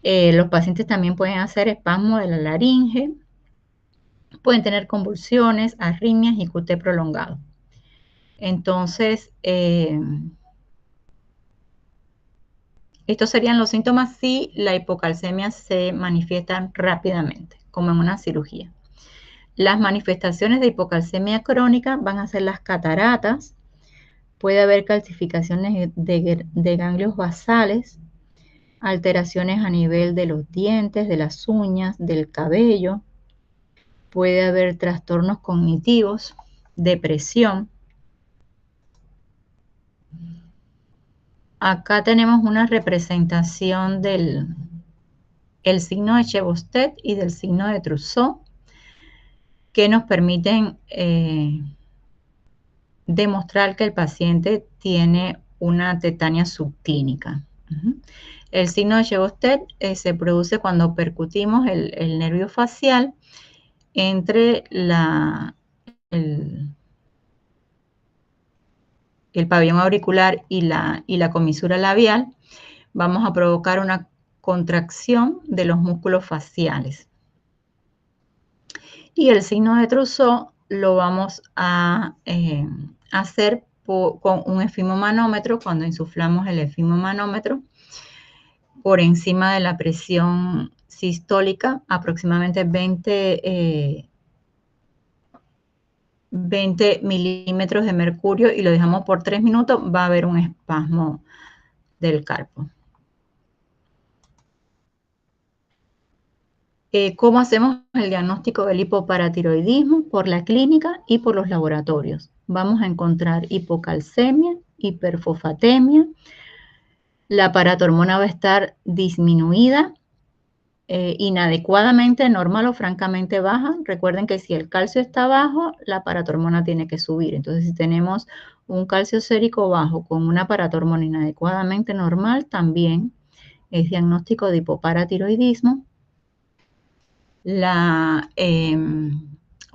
Los pacientes también pueden hacer espasmo de la laringe, pueden tener convulsiones, arritmias y QT prolongado. Entonces, estos serían los síntomas si la hipocalcemia se manifiesta rápidamente, como en una cirugía. Las manifestaciones de hipocalcemia crónica van a ser las cataratas, puede haber calcificaciones de ganglios basales, alteraciones a nivel de los dientes, de las uñas, del cabello, puede haber trastornos cognitivos, depresión, Acá tenemos una representación del signo de Chebostet y del signo de Trousseau, que nos permiten demostrar que el paciente tiene una tetania subclínica. El signo de Chebostet se produce cuando percutimos el nervio facial entre el pabellón auricular y la comisura labial. Vamos a provocar una contracción de los músculos faciales. Y el signo de Trousseau lo vamos a hacer con un efimomanómetro, cuando insuflamos el efimomanómetro por encima de la presión sistólica, aproximadamente 20 milímetros de mercurio, y lo dejamos por 3 minutos, va a haber un espasmo del carpo. ¿Cómo hacemos el diagnóstico del hipoparatiroidismo? Por la clínica y por los laboratorios. Vamos a encontrar hipocalcemia, hiperfosfatemia, la paratormona va a estar disminuida, inadecuadamente normal o francamente baja. Recuerden que si el calcio está bajo, la paratormona tiene que subir. Entonces, si tenemos un calcio sérico bajo con una paratormona inadecuadamente normal, también es diagnóstico de hipoparatiroidismo. La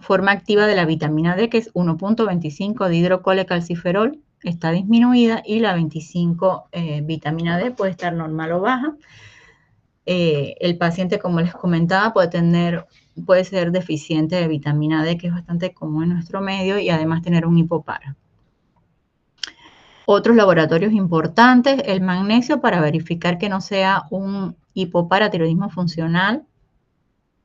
forma activa de la vitamina D, que es 1.25 de hidrocolecalciferol, está disminuida, y la 25 vitamina D puede estar normal o baja. El paciente, como les comentaba, puede ser deficiente de vitamina D, que es bastante común en nuestro medio, y además tener un hipopara. Otros laboratorios importantes, el magnesio, para verificar que no sea un hipoparatiroidismo funcional,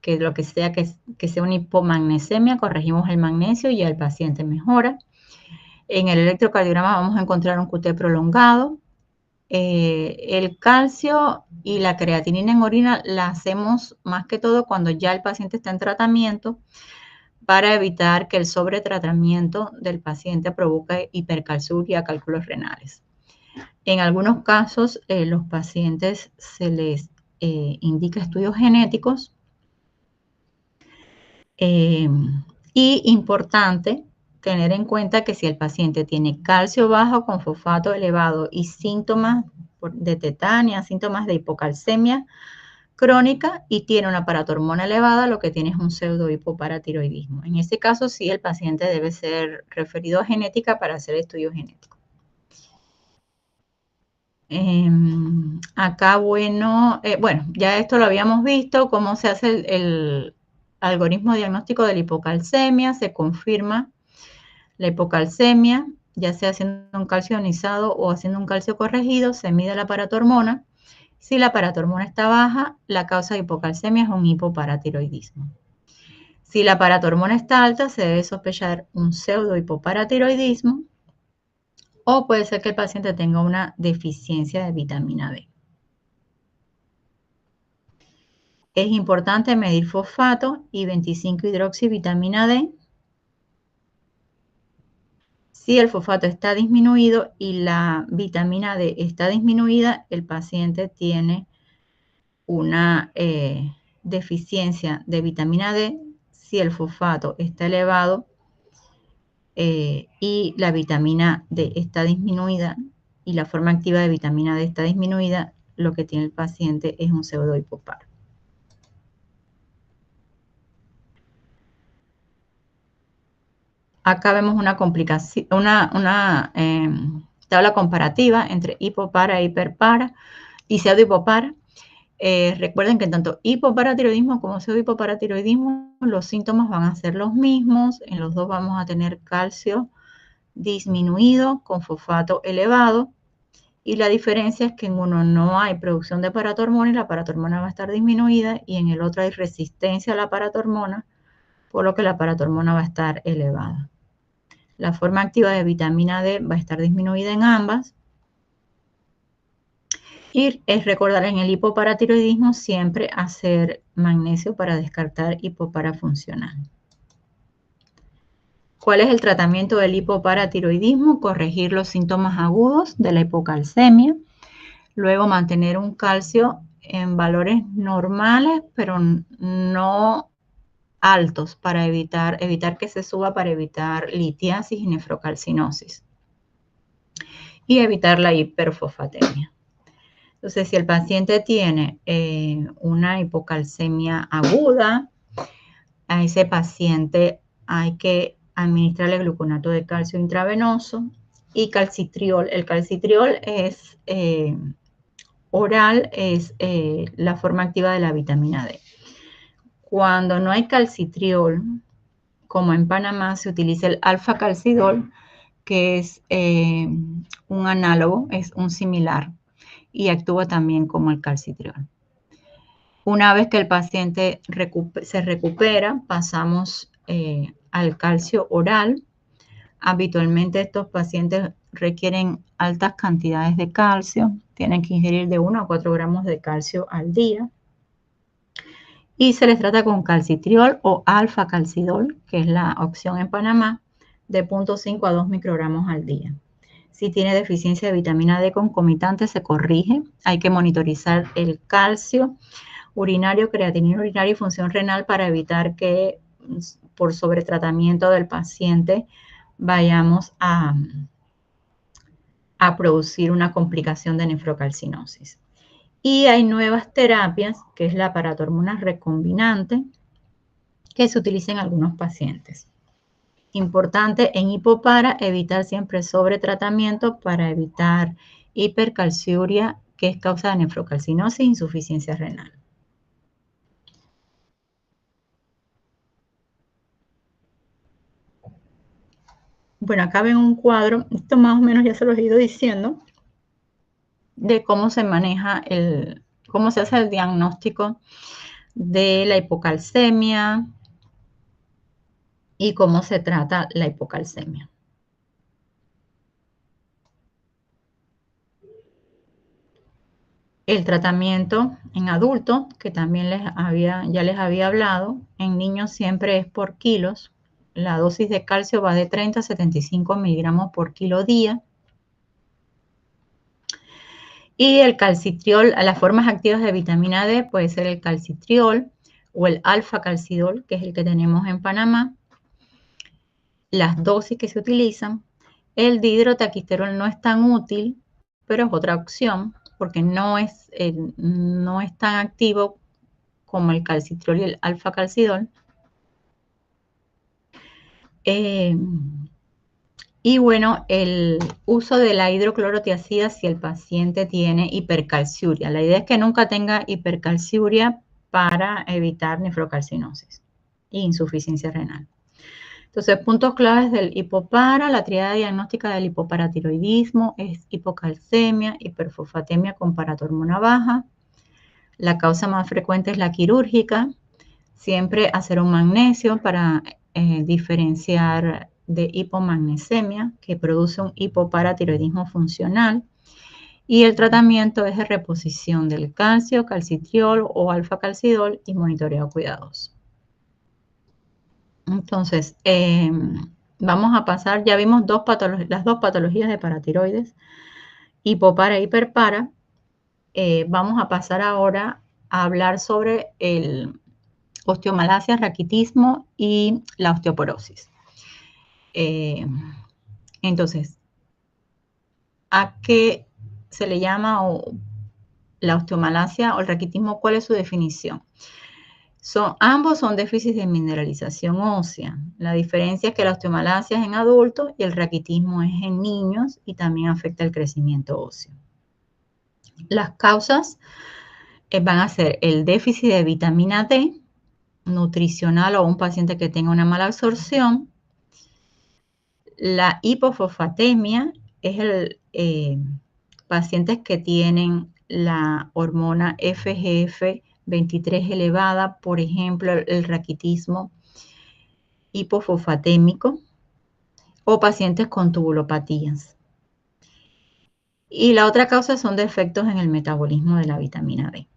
que lo que sea que sea una hipomagnesemia, corregimos el magnesio y ya el paciente mejora. En el electrocardiograma vamos a encontrar un QT prolongado. El calcio y la creatinina en orina la hacemos más que todo cuando ya el paciente está en tratamiento, para evitar que el sobretratamiento del paciente provoque hipercalciuria, cálculos renales. En algunos casos, los pacientes se les indica estudios genéticos. Y importante tener en cuenta que si el paciente tiene calcio bajo con fosfato elevado y síntomas de tetania, síntomas de hipocalcemia crónica y tiene una paratormona elevada, lo que tiene es un pseudo hipoparatiroidismo. En ese caso, sí, el paciente debe ser referido a genética para hacer estudios genéticos. Acá, bueno, ya esto lo habíamos visto, cómo se hace el algoritmo diagnóstico de la hipocalcemia. Se confirma la hipocalcemia, ya sea haciendo un calcio ionizado o haciendo un calcio corregido. Se mide la paratormona. Si la paratormona está baja, la causa de hipocalcemia es un hipoparatiroidismo. Si la paratormona está alta, se debe sospechar un pseudo hipoparatiroidismo, o puede ser que el paciente tenga una deficiencia de vitamina D. Es importante medir fosfato y 25-hidroxivitamina D. Si el fosfato está disminuido y la vitamina D está disminuida, el paciente tiene una deficiencia de vitamina D. Si el fosfato está elevado y la vitamina D está disminuida y la forma activa de vitamina D está disminuida, lo que tiene el paciente es un pseudohipoparo. Acá vemos una complicación, una tabla comparativa entre hipopara, hiperpara y pseudohipopara. Recuerden que tanto hipoparatiroidismo como pseudohipoparatiroidismo, los síntomas van a ser los mismos. En los dos vamos a tener calcio disminuido con fosfato elevado, y la diferencia es que en uno no hay producción de paratormona y la paratormona va a estar disminuida, y en el otro hay resistencia a la paratormona, por lo que la paratormona va a estar elevada. La forma activa de vitamina D va a estar disminuida en ambas. Y es recordar en el hipoparatiroidismo siempre hacer magnesio para descartar hipoparafuncional. ¿Cuál es el tratamiento del hipoparatiroidismo? Corregir los síntomas agudos de la hipocalcemia. Luego mantener un calcio en valores normales, pero no altos para evitar que se suba, para evitar litiasis y nefrocalcinosis. Y evitar la hiperfosfatemia. Entonces, si el paciente tiene una hipocalcemia aguda, a ese paciente hay que administrarle gluconato de calcio intravenoso y calcitriol. El calcitriol es oral, es la forma activa de la vitamina D. Cuando no hay calcitriol, como en Panamá, se utiliza el alfa-calcidol, que es un análogo, es un similar, y actúa también como el calcitriol. Una vez que el paciente se recupera, pasamos al calcio oral. Habitualmente estos pacientes requieren altas cantidades de calcio, tienen que ingerir de 1 a 4 gramos de calcio al día. Y se les trata con calcitriol o alfa-calcidol, que es la opción en Panamá, de 0.5 a 2 microgramos al día. Si tiene deficiencia de vitamina D concomitante, se corrige. Hay que monitorizar el calcio urinario, creatinina urinaria y función renal para evitar que por sobretratamiento del paciente vayamos a producir una complicación de nefrocalcinosis. Y hay nuevas terapias, que es la paratormona recombinante, que se utiliza en algunos pacientes. Importante en hipopara, evitar siempre sobretratamiento para evitar hipercalciuria, que es causa de nefrocalcinosis e insuficiencia renal. Bueno, acá ven un cuadro, esto más o menos ya se los he ido diciendo, de cómo se maneja cómo se hace el diagnóstico de la hipocalcemia y cómo se trata la hipocalcemia. El tratamiento en adultos, que también ya les había hablado, en niños siempre es por kilos. La dosis de calcio va de 30 a 75 miligramos por kilo día. Y el calcitriol, las formas activas de vitamina D puede ser el calcitriol o el alfa-calcidol, que es el que tenemos en Panamá. Las dosis que se utilizan. El dihidrotaquisterol no es tan útil, pero es otra opción porque no es tan activo como el calcitriol y el alfa-calcidol. Y bueno, el uso de la hidroclorotiazida si el paciente tiene hipercalciuria. La idea es que nunca tenga hipercalciuria para evitar nefrocalcinosis e insuficiencia renal. Entonces, puntos claves del hipopara, la triada diagnóstica del hipoparatiroidismo es hipocalcemia, hiperfosfatemia con paratormona baja. La causa más frecuente es la quirúrgica. Siempre hacer un magnesio para diferenciar de hipomagnesemia, que produce un hipoparatiroidismo funcional. Y el tratamiento es de reposición del calcio, calcitriol o alfa-calcidol y monitoreo cuidadoso. Entonces, vamos a pasar, ya vimos las dos patologías de paratiroides, hipopara e hiperpara. Vamos a pasar ahora a hablar sobre el osteomalacia, raquitismo y la osteoporosis. Entonces, ¿a qué se le llama la osteomalacia o el raquitismo? ¿Cuál es su definición? Ambos son déficits de mineralización ósea. La diferencia es que la osteomalacia es en adultos y el raquitismo es en niños y también afecta el crecimiento óseo. Las causas van a ser el déficit de vitamina D nutricional o un paciente que tenga una mala absorción. La hipofosfatemia es pacientes que tienen la hormona FGF23 elevada, por ejemplo, el raquitismo hipofosfatémico o pacientes con tubulopatías. Y la otra causa son defectos en el metabolismo de la vitamina D.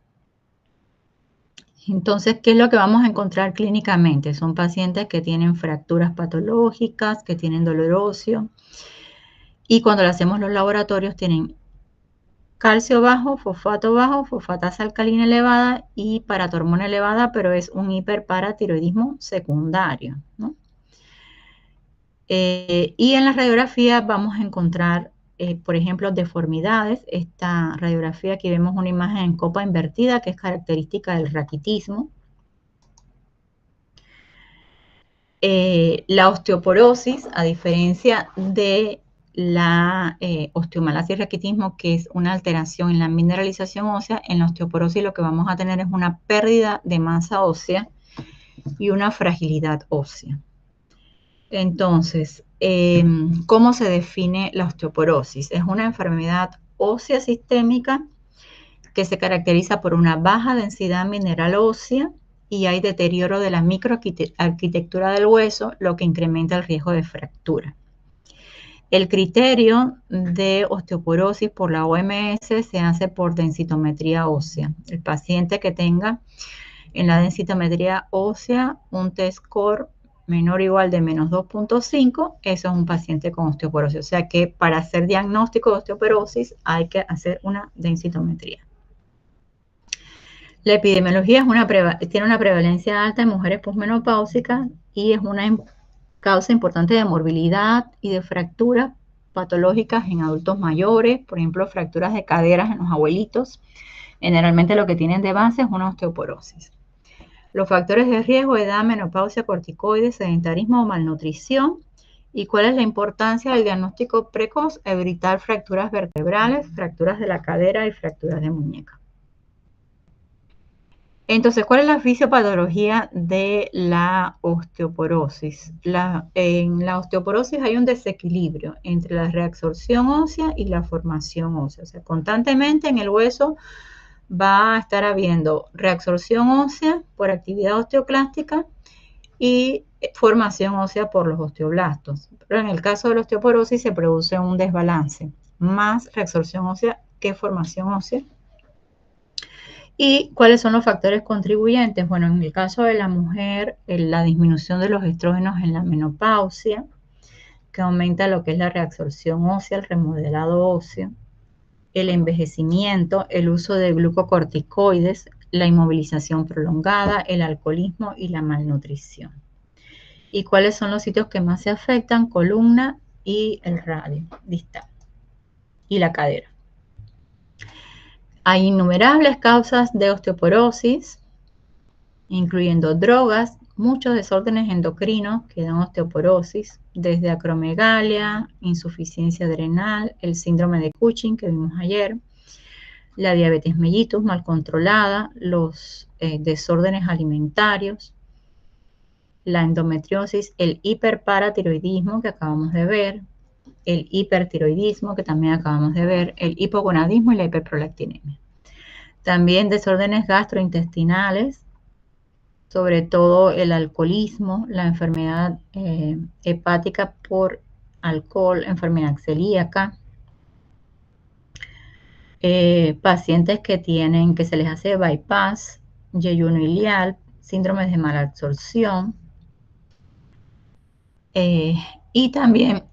Entonces, ¿qué es lo que vamos a encontrar clínicamente? Son pacientes que tienen fracturas patológicas, que tienen dolor óseo, y cuando le hacemos los laboratorios tienen calcio bajo, fosfatasa alcalina elevada y paratormona elevada, pero es un hiperparatiroidismo secundario, ¿no? Y en la radiografía vamos a encontrar, por ejemplo, deformidades. Esta radiografía, aquí vemos una imagen en copa invertida que es característica del raquitismo. La osteoporosis, a diferencia de la osteomalacia y raquitismo, que es una alteración en la mineralización ósea, en la osteoporosis lo que vamos a tener es una pérdida de masa ósea y una fragilidad ósea. Entonces, ¿cómo se define la osteoporosis? Es una enfermedad ósea sistémica que se caracteriza por una baja densidad mineral ósea y hay deterioro de la microarquitectura del hueso, lo que incrementa el riesgo de fractura. El criterio de osteoporosis por la OMS se hace por densitometría ósea. El paciente que tenga en la densitometría ósea un T-score menor o igual de menos 2.5, eso es un paciente con osteoporosis. O sea que para hacer diagnóstico de osteoporosis hay que hacer una densitometría. La epidemiología tiene una prevalencia alta en mujeres posmenopáusicas y es una causa importante de morbilidad y de fracturas patológicas en adultos mayores, por ejemplo, fracturas de caderas en los abuelitos. Generalmente lo que tienen de base es una osteoporosis. Los factores de riesgo: edad, menopausia, corticoides, sedentarismo o malnutrición. ¿Y cuál es la importancia del diagnóstico precoz? Evitar fracturas vertebrales, fracturas de la cadera y fracturas de muñeca. Entonces, ¿cuál es la fisiopatología de la osteoporosis? En la osteoporosis hay un desequilibrio entre la reabsorción ósea y la formación ósea. O sea, constantemente en el hueso va a estar habiendo reabsorción ósea por actividad osteoclástica y formación ósea por los osteoblastos. Pero en el caso de la osteoporosis se produce un desbalance, más reabsorción ósea que formación ósea. ¿Y cuáles son los factores contribuyentes? Bueno, en el caso de la mujer, la disminución de los estrógenos en la menopausia, que aumenta lo que es la reabsorción ósea, el remodelado óseo, el envejecimiento, el uso de glucocorticoides, la inmovilización prolongada, el alcoholismo y la malnutrición. ¿Y cuáles son los sitios que más se afectan? Columna y el radio distal y la cadera. Hay innumerables causas de osteoporosis, incluyendo drogas, muchos desórdenes endocrinos que dan osteoporosis, desde acromegalia, insuficiencia adrenal, el síndrome de Cushing que vimos ayer, la diabetes mellitus mal controlada, los desórdenes alimentarios, la endometriosis, el hiperparatiroidismo que acabamos de ver, el hipertiroidismo que también acabamos de ver, el hipogonadismo y la hiperprolactinemia. También desórdenes gastrointestinales, sobre todo el alcoholismo, la enfermedad hepática por alcohol, enfermedad celíaca, pacientes que se les hace bypass, yeyuno iliar, síndromes de malabsorción, y también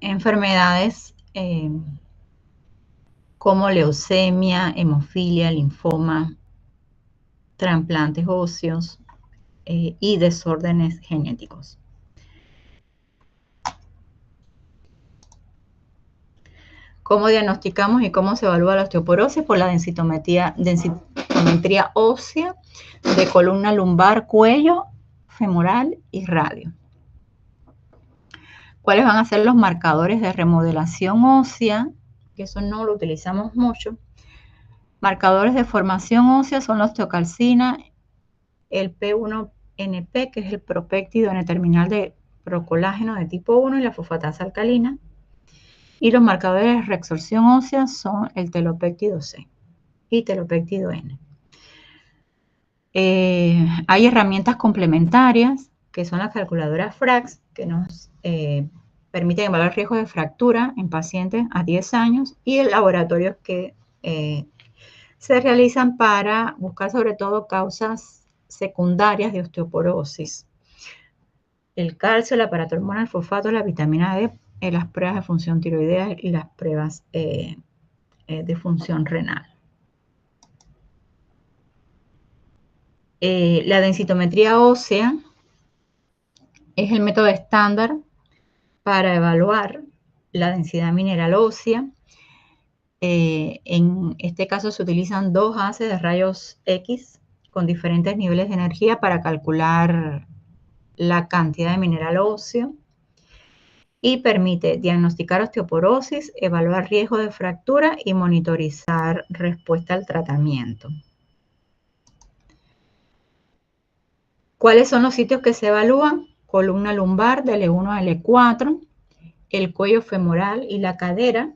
enfermedades como leucemia, hemofilia, linfoma, trasplantes óseos y desórdenes genéticos. ¿Cómo diagnosticamos y cómo se evalúa la osteoporosis? Por la densitometría ósea de columna lumbar, cuello, femoral y radio. ¿Cuáles van a ser los marcadores de remodelación ósea? Que eso no lo utilizamos mucho. Marcadores de formación ósea son la osteocalcina, el P1NP, que es el propéptido N-terminal de procolágeno de tipo 1 y la fosfatasa alcalina. Y los marcadores de reabsorción ósea son el telopéptido C y telopéptido N. Hay herramientas complementarias, que son las calculadoras FRAX, que nos permiten evaluar el riesgo de fractura en pacientes a 10 años, y el laboratorios que se realizan para buscar sobre todo causas secundarias de osteoporosis. El calcio, la paratormona, el fosfato, la vitamina D, las pruebas de función tiroidea y las pruebas de función renal. La densitometría ósea es el método estándar para evaluar la densidad mineral ósea. En este caso se utilizan 2 haces de rayos X con diferentes niveles de energía para calcular la cantidad de mineral óseo y permite diagnosticar osteoporosis, evaluar riesgo de fractura y monitorizar respuesta al tratamiento. ¿Cuáles son los sitios que se evalúan? Columna lumbar de L1 a L4, el cuello femoral y la cadera,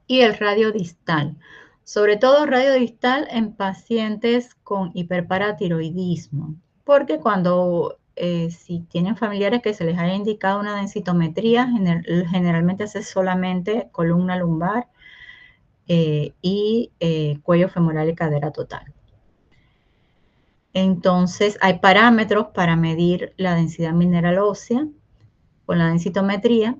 y el radio distal. Sobre todo radio distal en pacientes con hiperparatiroidismo, porque cuando si tienen familiares que se les haya indicado una densitometría, generalmente hace solamente columna lumbar y cuello femoral y cadera total. Entonces, hay parámetros para medir la densidad mineral ósea con la densitometría.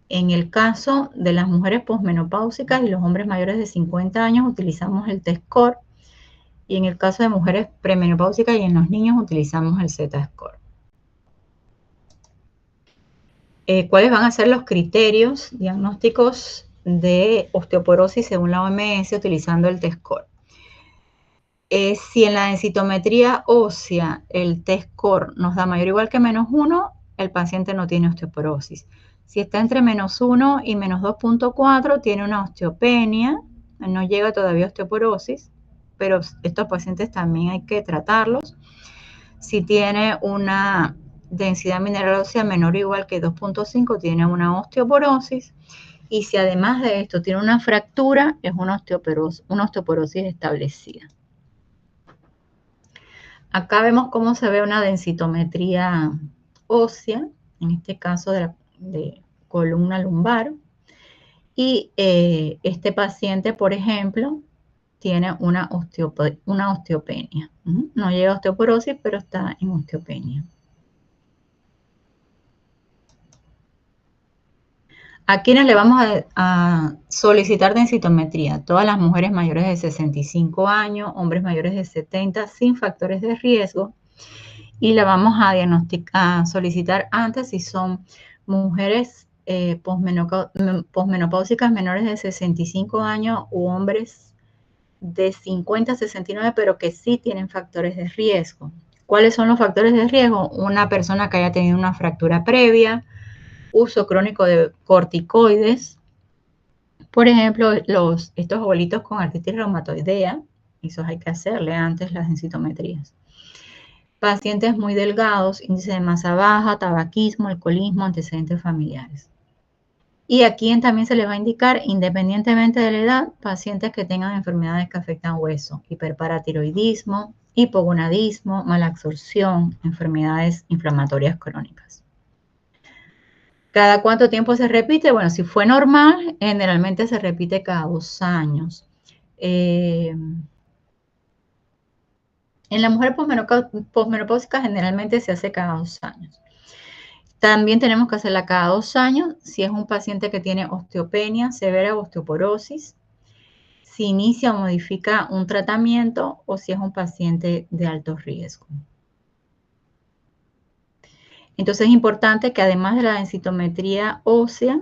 En el caso de las mujeres posmenopáusicas y los hombres mayores de 50 años utilizamos el T-score, y en el caso de mujeres premenopáusicas y en los niños utilizamos el Z-score. ¿Cuáles van a ser los criterios diagnósticos de osteoporosis según la OMS utilizando el T-score? Si en la densitometría ósea el T-score nos da mayor o igual que -1, el paciente no tiene osteoporosis. Si está entre -1 y -2.4, tiene una osteopenia, no llega todavía a osteoporosis, pero estos pacientes también hay que tratarlos. Si tiene una densidad mineral ósea menor o igual que 2.5, tiene una osteoporosis. Y si además de esto tiene una fractura, es una osteoporosis establecida. Acá vemos cómo se ve una densitometría ósea, en este caso de columna lumbar. Y este paciente, por ejemplo, tiene una osteopenia. No llega a osteoporosis, pero está en osteopenia. ¿A quiénes le vamos a solicitar densitometría? Todas las mujeres mayores de 65 años, hombres mayores de 70, sin factores de riesgo. Y la vamos a solicitar antes si son mujeres posmenopáusicas menores de 65 años u hombres de 50 a 69, pero que sí tienen factores de riesgo. ¿Cuáles son los factores de riesgo? Una persona que haya tenido una fractura previa, uso crónico de corticoides, por ejemplo, estos abuelitos con artritis reumatoidea, esos hay que hacerle antes las densitometrías. Pacientes muy delgados, índice de masa baja, tabaquismo, alcoholismo, antecedentes familiares. Y a quien también se les va a indicar, independientemente de la edad, pacientes que tengan enfermedades que afectan hueso, hiperparatiroidismo, hipogonadismo, mala absorción, enfermedades inflamatorias crónicas. ¿Cada cuánto tiempo se repite? Bueno, si fue normal, generalmente se repite cada 2 años. En la mujer posmenopáusica generalmente se hace cada 2 años. También tenemos que hacerla cada 2 años si es un paciente que tiene osteopenia severa o osteoporosis, si inicia o modifica un tratamiento o si es un paciente de alto riesgo. Entonces es importante que además de la densitometría ósea,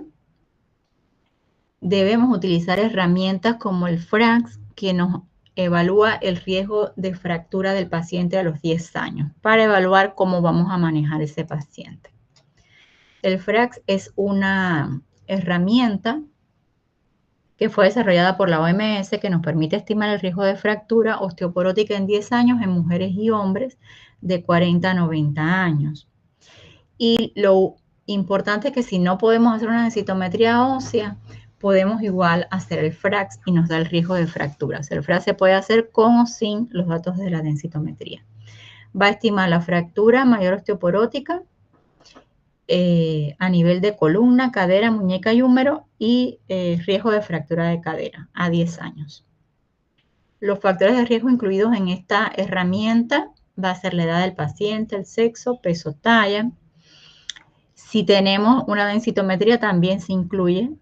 debemos utilizar herramientas como el FRAX, que nos evalúa el riesgo de fractura del paciente a los 10 años, para evaluar cómo vamos a manejar ese paciente. El FRAX es una herramienta que fue desarrollada por la OMS que nos permite estimar el riesgo de fractura osteoporótica en 10 años en mujeres y hombres de 40 a 90 años. Y lo importante es que si no podemos hacer una densitometría ósea, podemos igual hacer el FRAX y nos da el riesgo de fracturas. El FRAX se puede hacer con o sin los datos de la densitometría. Va a estimar la fractura mayor osteoporótica a nivel de columna, cadera, muñeca y húmero y riesgo de fractura de cadera a 10 años. Los factores de riesgo incluidos en esta herramienta va a ser la edad del paciente, el sexo, peso, talla. Si tenemos una densitometría también se incluye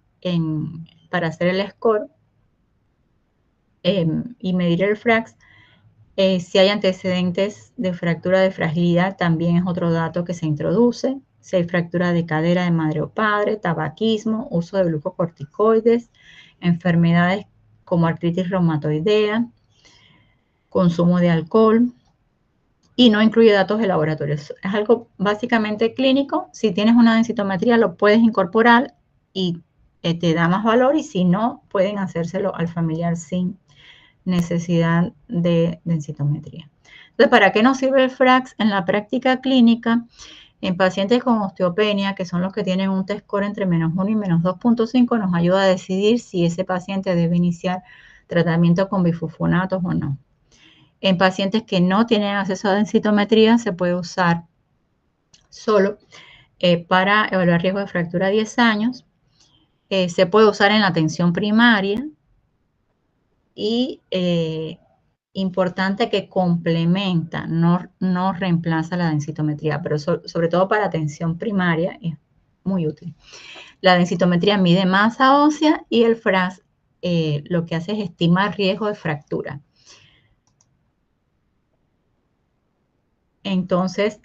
para hacer el score y medir el FRAX. Si hay antecedentes de fractura de fragilidad, también es otro dato que se introduce. Si hay fractura de cadera de madre o padre, tabaquismo, uso de glucocorticoides, enfermedades como artritis reumatoidea, consumo de alcohol, y no incluye datos de laboratorio. Es algo básicamente clínico. Si tienes una densitometría, lo puedes incorporar y te da más valor, y si no, pueden hacérselo al familiar sin necesidad de densitometría. Entonces, ¿para qué nos sirve el FRAX? En la práctica clínica, en pacientes con osteopenia, que son los que tienen un T-score entre -1 y -2.5, nos ayuda a decidir si ese paciente debe iniciar tratamiento con bifosfonatos o no. En pacientes que no tienen acceso a densitometría, se puede usar solo para evaluar riesgo de fractura a 10 años. Se puede usar en la atención primaria y importante que complementa, no reemplaza la densitometría, pero sobre todo para atención primaria es muy útil. La densitometría mide masa ósea y el FRAX lo que hace es estimar riesgo de fractura. Entonces,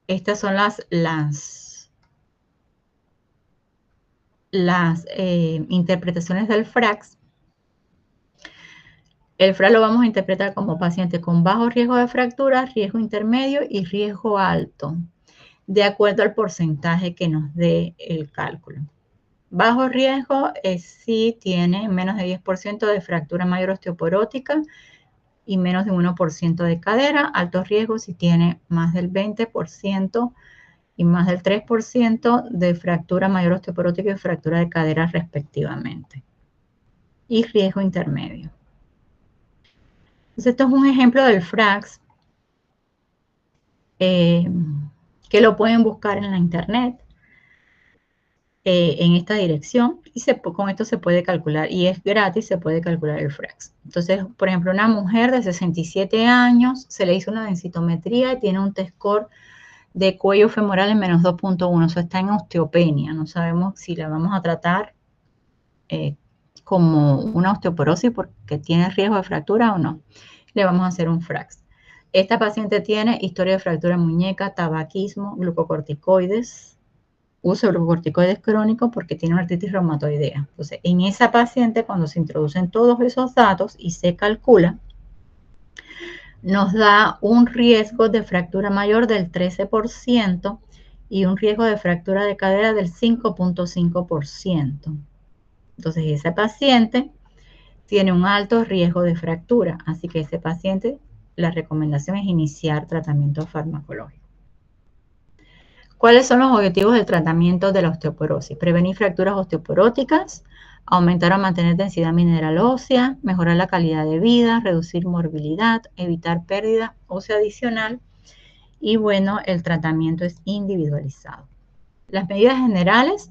estas son las interpretaciones del FRAX. El FRAX lo vamos a interpretar como paciente con bajo riesgo de fractura, riesgo intermedio y riesgo alto, de acuerdo al porcentaje que nos dé el cálculo. Bajo riesgo si tiene menos de 10% de fractura mayor osteoporótica y menos de 1% de cadera. Alto riesgo si tiene más del 20% y más del 3% de fractura mayor osteoporótica y fractura de cadera respectivamente. Y riesgo intermedio. Entonces, esto es un ejemplo del FRAX que lo pueden buscar en la internet en esta dirección, y con esto se puede calcular, y es gratis, se puede calcular el FRAX. Entonces, por ejemplo, una mujer de 67 años se le hizo una densitometría y tiene un T-score de cuello femoral en -2.1, eso está en osteopenia. No sabemos si la vamos a tratar como una osteoporosis porque tiene riesgo de fractura o no. Le vamos a hacer un FRAX. Esta paciente tiene historia de fractura en muñeca, tabaquismo, glucocorticoides, uso de glucocorticoides crónico porque tiene una artritis reumatoidea. Entonces, en esa paciente, cuando se introducen todos esos datos y se calcula, nos da un riesgo de fractura mayor del 13% y un riesgo de fractura de cadera del 5.5%. Entonces, ese paciente tiene un alto riesgo de fractura, así que ese paciente, la recomendación es iniciar tratamiento farmacológico. ¿Cuáles son los objetivos del tratamiento de la osteoporosis? Prevenir fracturas osteoporóticas, aumentar o mantener densidad mineral ósea, mejorar la calidad de vida, reducir morbilidad, evitar pérdida ósea adicional, y bueno, el tratamiento es individualizado. Las medidas generales,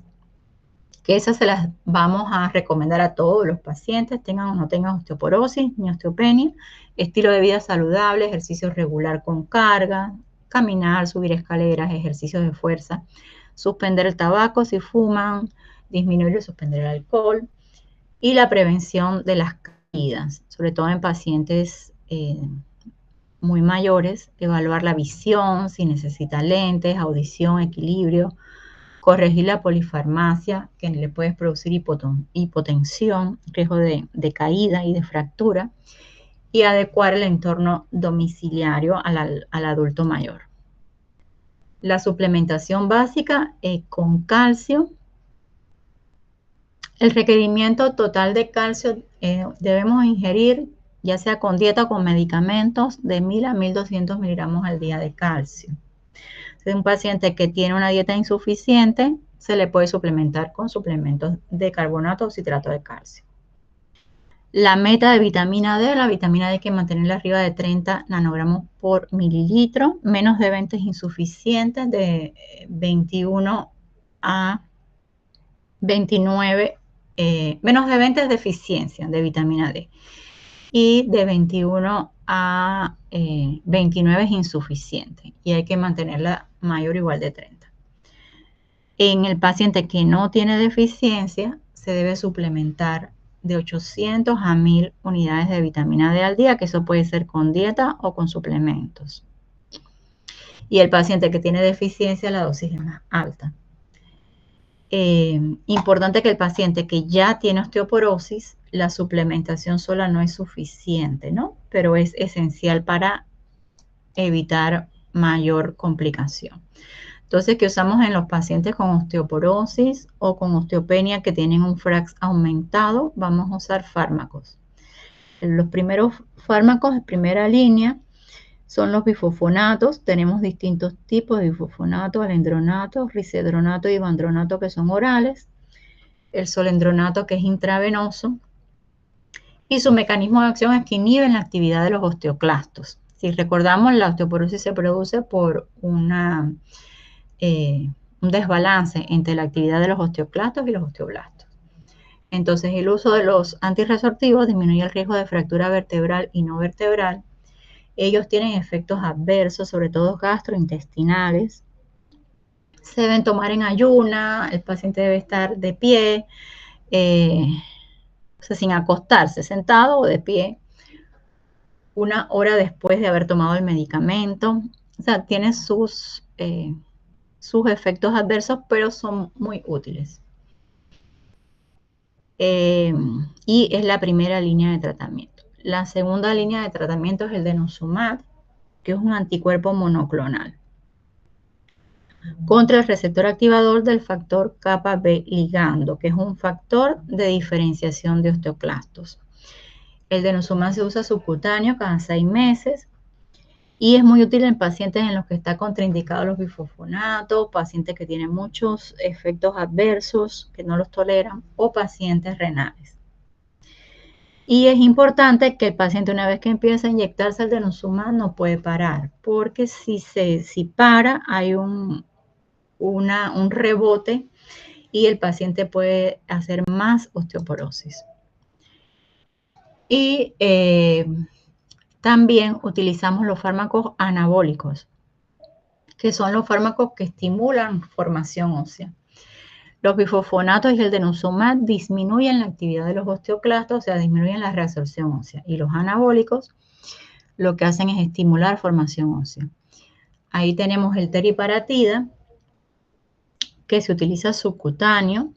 que esas se las vamos a recomendar a todos los pacientes, tengan o no tengan osteoporosis ni osteopenia: estilo de vida saludable, ejercicio regular con carga, caminar, subir escaleras, ejercicios de fuerza, suspender el tabaco si fuman, disminuir o suspender el alcohol, y la prevención de las caídas, sobre todo en pacientes muy mayores, evaluar la visión, si necesita lentes, audición, equilibrio, corregir la polifarmacia que le puede producir hipotensión, riesgo de caída y de fractura, y adecuar el entorno domiciliario al adulto mayor. La suplementación básica con calcio. El requerimiento total de calcio debemos ingerir, ya sea con dieta o con medicamentos, de 1000 a 1200 miligramos al día de calcio. Si es un paciente que tiene una dieta insuficiente, se le puede suplementar con suplementos de carbonato o citrato de calcio. La meta de vitamina D, la vitamina D hay que mantenerla arriba de 30 nanogramos por mililitro, menos de 20 es insuficiente, de 21 a 29, menos de 20 es deficiencia de vitamina D, y de 21 a 29 es insuficiente, y hay que mantenerla mayor o igual de 30. En el paciente que no tiene deficiencia, se debe suplementar de 800 a 1000 unidades de vitamina D al día, que eso puede ser con dieta o con suplementos. Y el paciente que tiene deficiencia, la dosis es más alta. Importante que el paciente que ya tiene osteoporosis, la suplementación sola no es suficiente, ¿no? Pero es esencial para evitar mayor complicación. Entonces, ¿qué usamos en los pacientes con osteoporosis o con osteopenia que tienen un FRAX aumentado? Vamos a usar fármacos. Los primeros fármacos de primera línea son los bifosfonatos. Tenemos distintos tipos de bifosfonato, alendronato, risedronato y vandronato que son orales. El solendronato que es intravenoso. Y su mecanismo de acción es que inhiben la actividad de los osteoclastos. Si recordamos, la osteoporosis se produce por un desbalance entre la actividad de los osteoclastos y los osteoblastos. Entonces, el uso de los antirresortivos disminuye el riesgo de fractura vertebral y no vertebral. Ellos tienen efectos adversos, sobre todo gastrointestinales. Se deben tomar en ayuna, el paciente debe estar de pie, o sea, sin acostarse, sentado o de pie, 1 hora después de haber tomado el medicamento. O sea, tiene sus efectos adversos, pero son muy útiles. Y es la primera línea de tratamiento. La segunda línea de tratamiento es el denosumab, que es un anticuerpo monoclonal contra el receptor activador del factor kappa B ligando, que es un factor de diferenciación de osteoclastos. El denosumab se usa subcutáneo cada 6 meses y es muy útil en pacientes en los que está contraindicado los bifosfonatos, pacientes que tienen muchos efectos adversos, que no los toleran, o pacientes renales. Y es importante que el paciente, una vez que empieza a inyectarse el denosumab, no puede parar, porque si para, hay un rebote y el paciente puede hacer más osteoporosis. Y también utilizamos los fármacos anabólicos, que son los fármacos que estimulan formación ósea. Los bifosfonatos y el denosumab disminuyen la actividad de los osteoclastos, o sea, disminuyen la reabsorción ósea. Y los anabólicos lo que hacen es estimular formación ósea. Ahí tenemos el teriparatida, que se utiliza subcutáneo,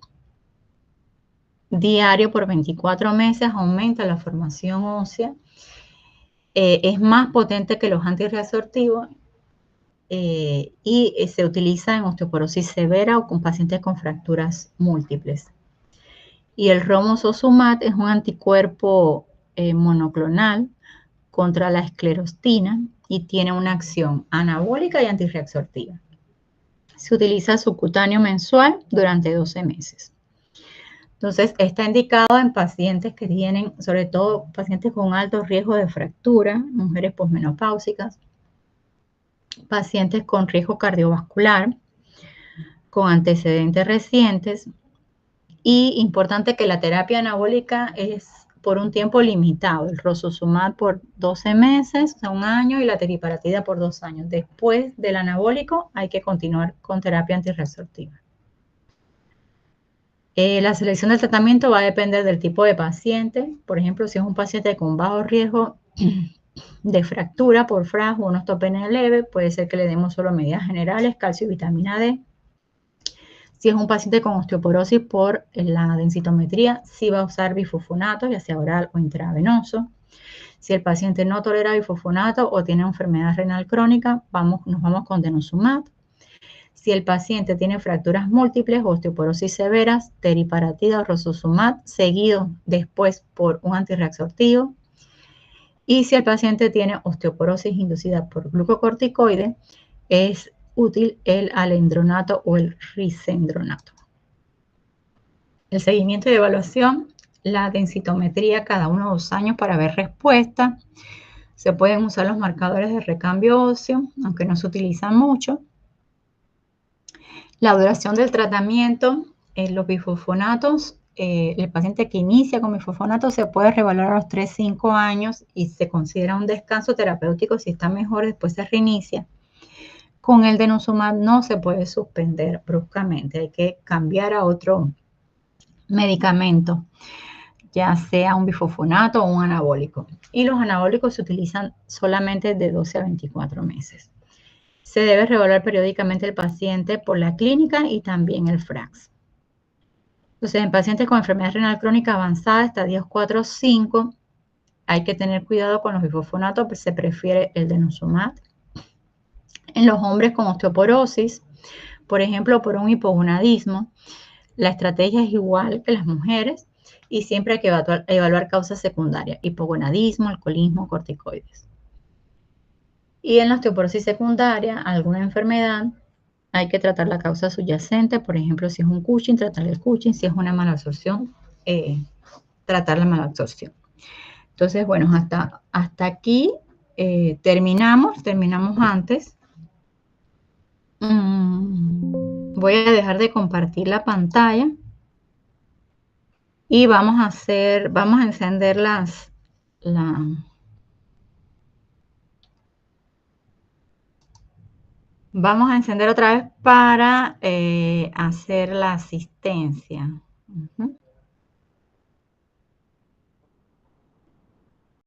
diario por 24 meses, aumenta la formación ósea. Es más potente que los antirreabsortivos y se utiliza en osteoporosis severa o con pacientes con fracturas múltiples. Y el romosozumab es un anticuerpo monoclonal contra la esclerostina y tiene una acción anabólica y antirreabsortiva. Se utiliza subcutáneo mensual durante 12 meses. Entonces, está indicado en pacientes que tienen, sobre todo pacientes con alto riesgo de fractura, mujeres posmenopáusicas, pacientes con riesgo cardiovascular, con antecedentes recientes. Y importante que la terapia anabólica es por un tiempo limitado, el rozosumab por 12 meses, o sea, 1 año, y la teriparatida por 2 años. Después del anabólico hay que continuar con terapia antirreabsortiva. La selección del tratamiento va a depender del tipo de paciente. Por ejemplo, si es un paciente con bajo riesgo de fractura por FRAX o una osteopenia leve, puede ser que le demos solo medidas generales, calcio y vitamina D. Si es un paciente con osteoporosis por la densitometría, sí va a usar bifosfonato, ya sea oral o intravenoso. Si el paciente no tolera bifosfonato o tiene enfermedad renal crónica, nos vamos con denosumab. Si el paciente tiene fracturas múltiples o osteoporosis severas, teriparatida o rozosumab, seguido después por un antirreabsortivo. Y si el paciente tiene osteoporosis inducida por glucocorticoide, es útil el alendronato o el risendronato. El seguimiento y evaluación, la densitometría cada 1 o 2 años para ver respuesta. Se pueden usar los marcadores de recambio óseo, aunque no se utilizan mucho. La duración del tratamiento, los bifosfonatos, el paciente que inicia con bifosfonato se puede reevaluar a los 3-5 años y se considera un descanso terapéutico. Si está mejor, después se reinicia. Con el denosumab no se puede suspender bruscamente, hay que cambiar a otro medicamento. ya sea un bifosfonato o un anabólico. Y los anabólicos se utilizan solamente de 12 a 24 meses. Se debe reevaluar periódicamente el paciente por la clínica y también el FRAX. Entonces, en pacientes con enfermedad renal crónica avanzada, estadios 4 o 5, hay que tener cuidado con los bifosfonatos, pues se prefiere el denosumab. En los hombres con osteoporosis, por ejemplo, por un hipogonadismo, la estrategia es igual que las mujeres y siempre hay que evaluar causas secundarias, hipogonadismo, alcoholismo, corticoides. Y en la osteoporosis secundaria, alguna enfermedad, hay que tratar la causa subyacente, por ejemplo, si es un Cushing, tratar el Cushing, si es una malabsorción, tratar la malabsorción. Entonces, bueno, hasta aquí terminamos antes. Voy a dejar de compartir la pantalla y vamos a encender vamos a encender otra vez para hacer la asistencia.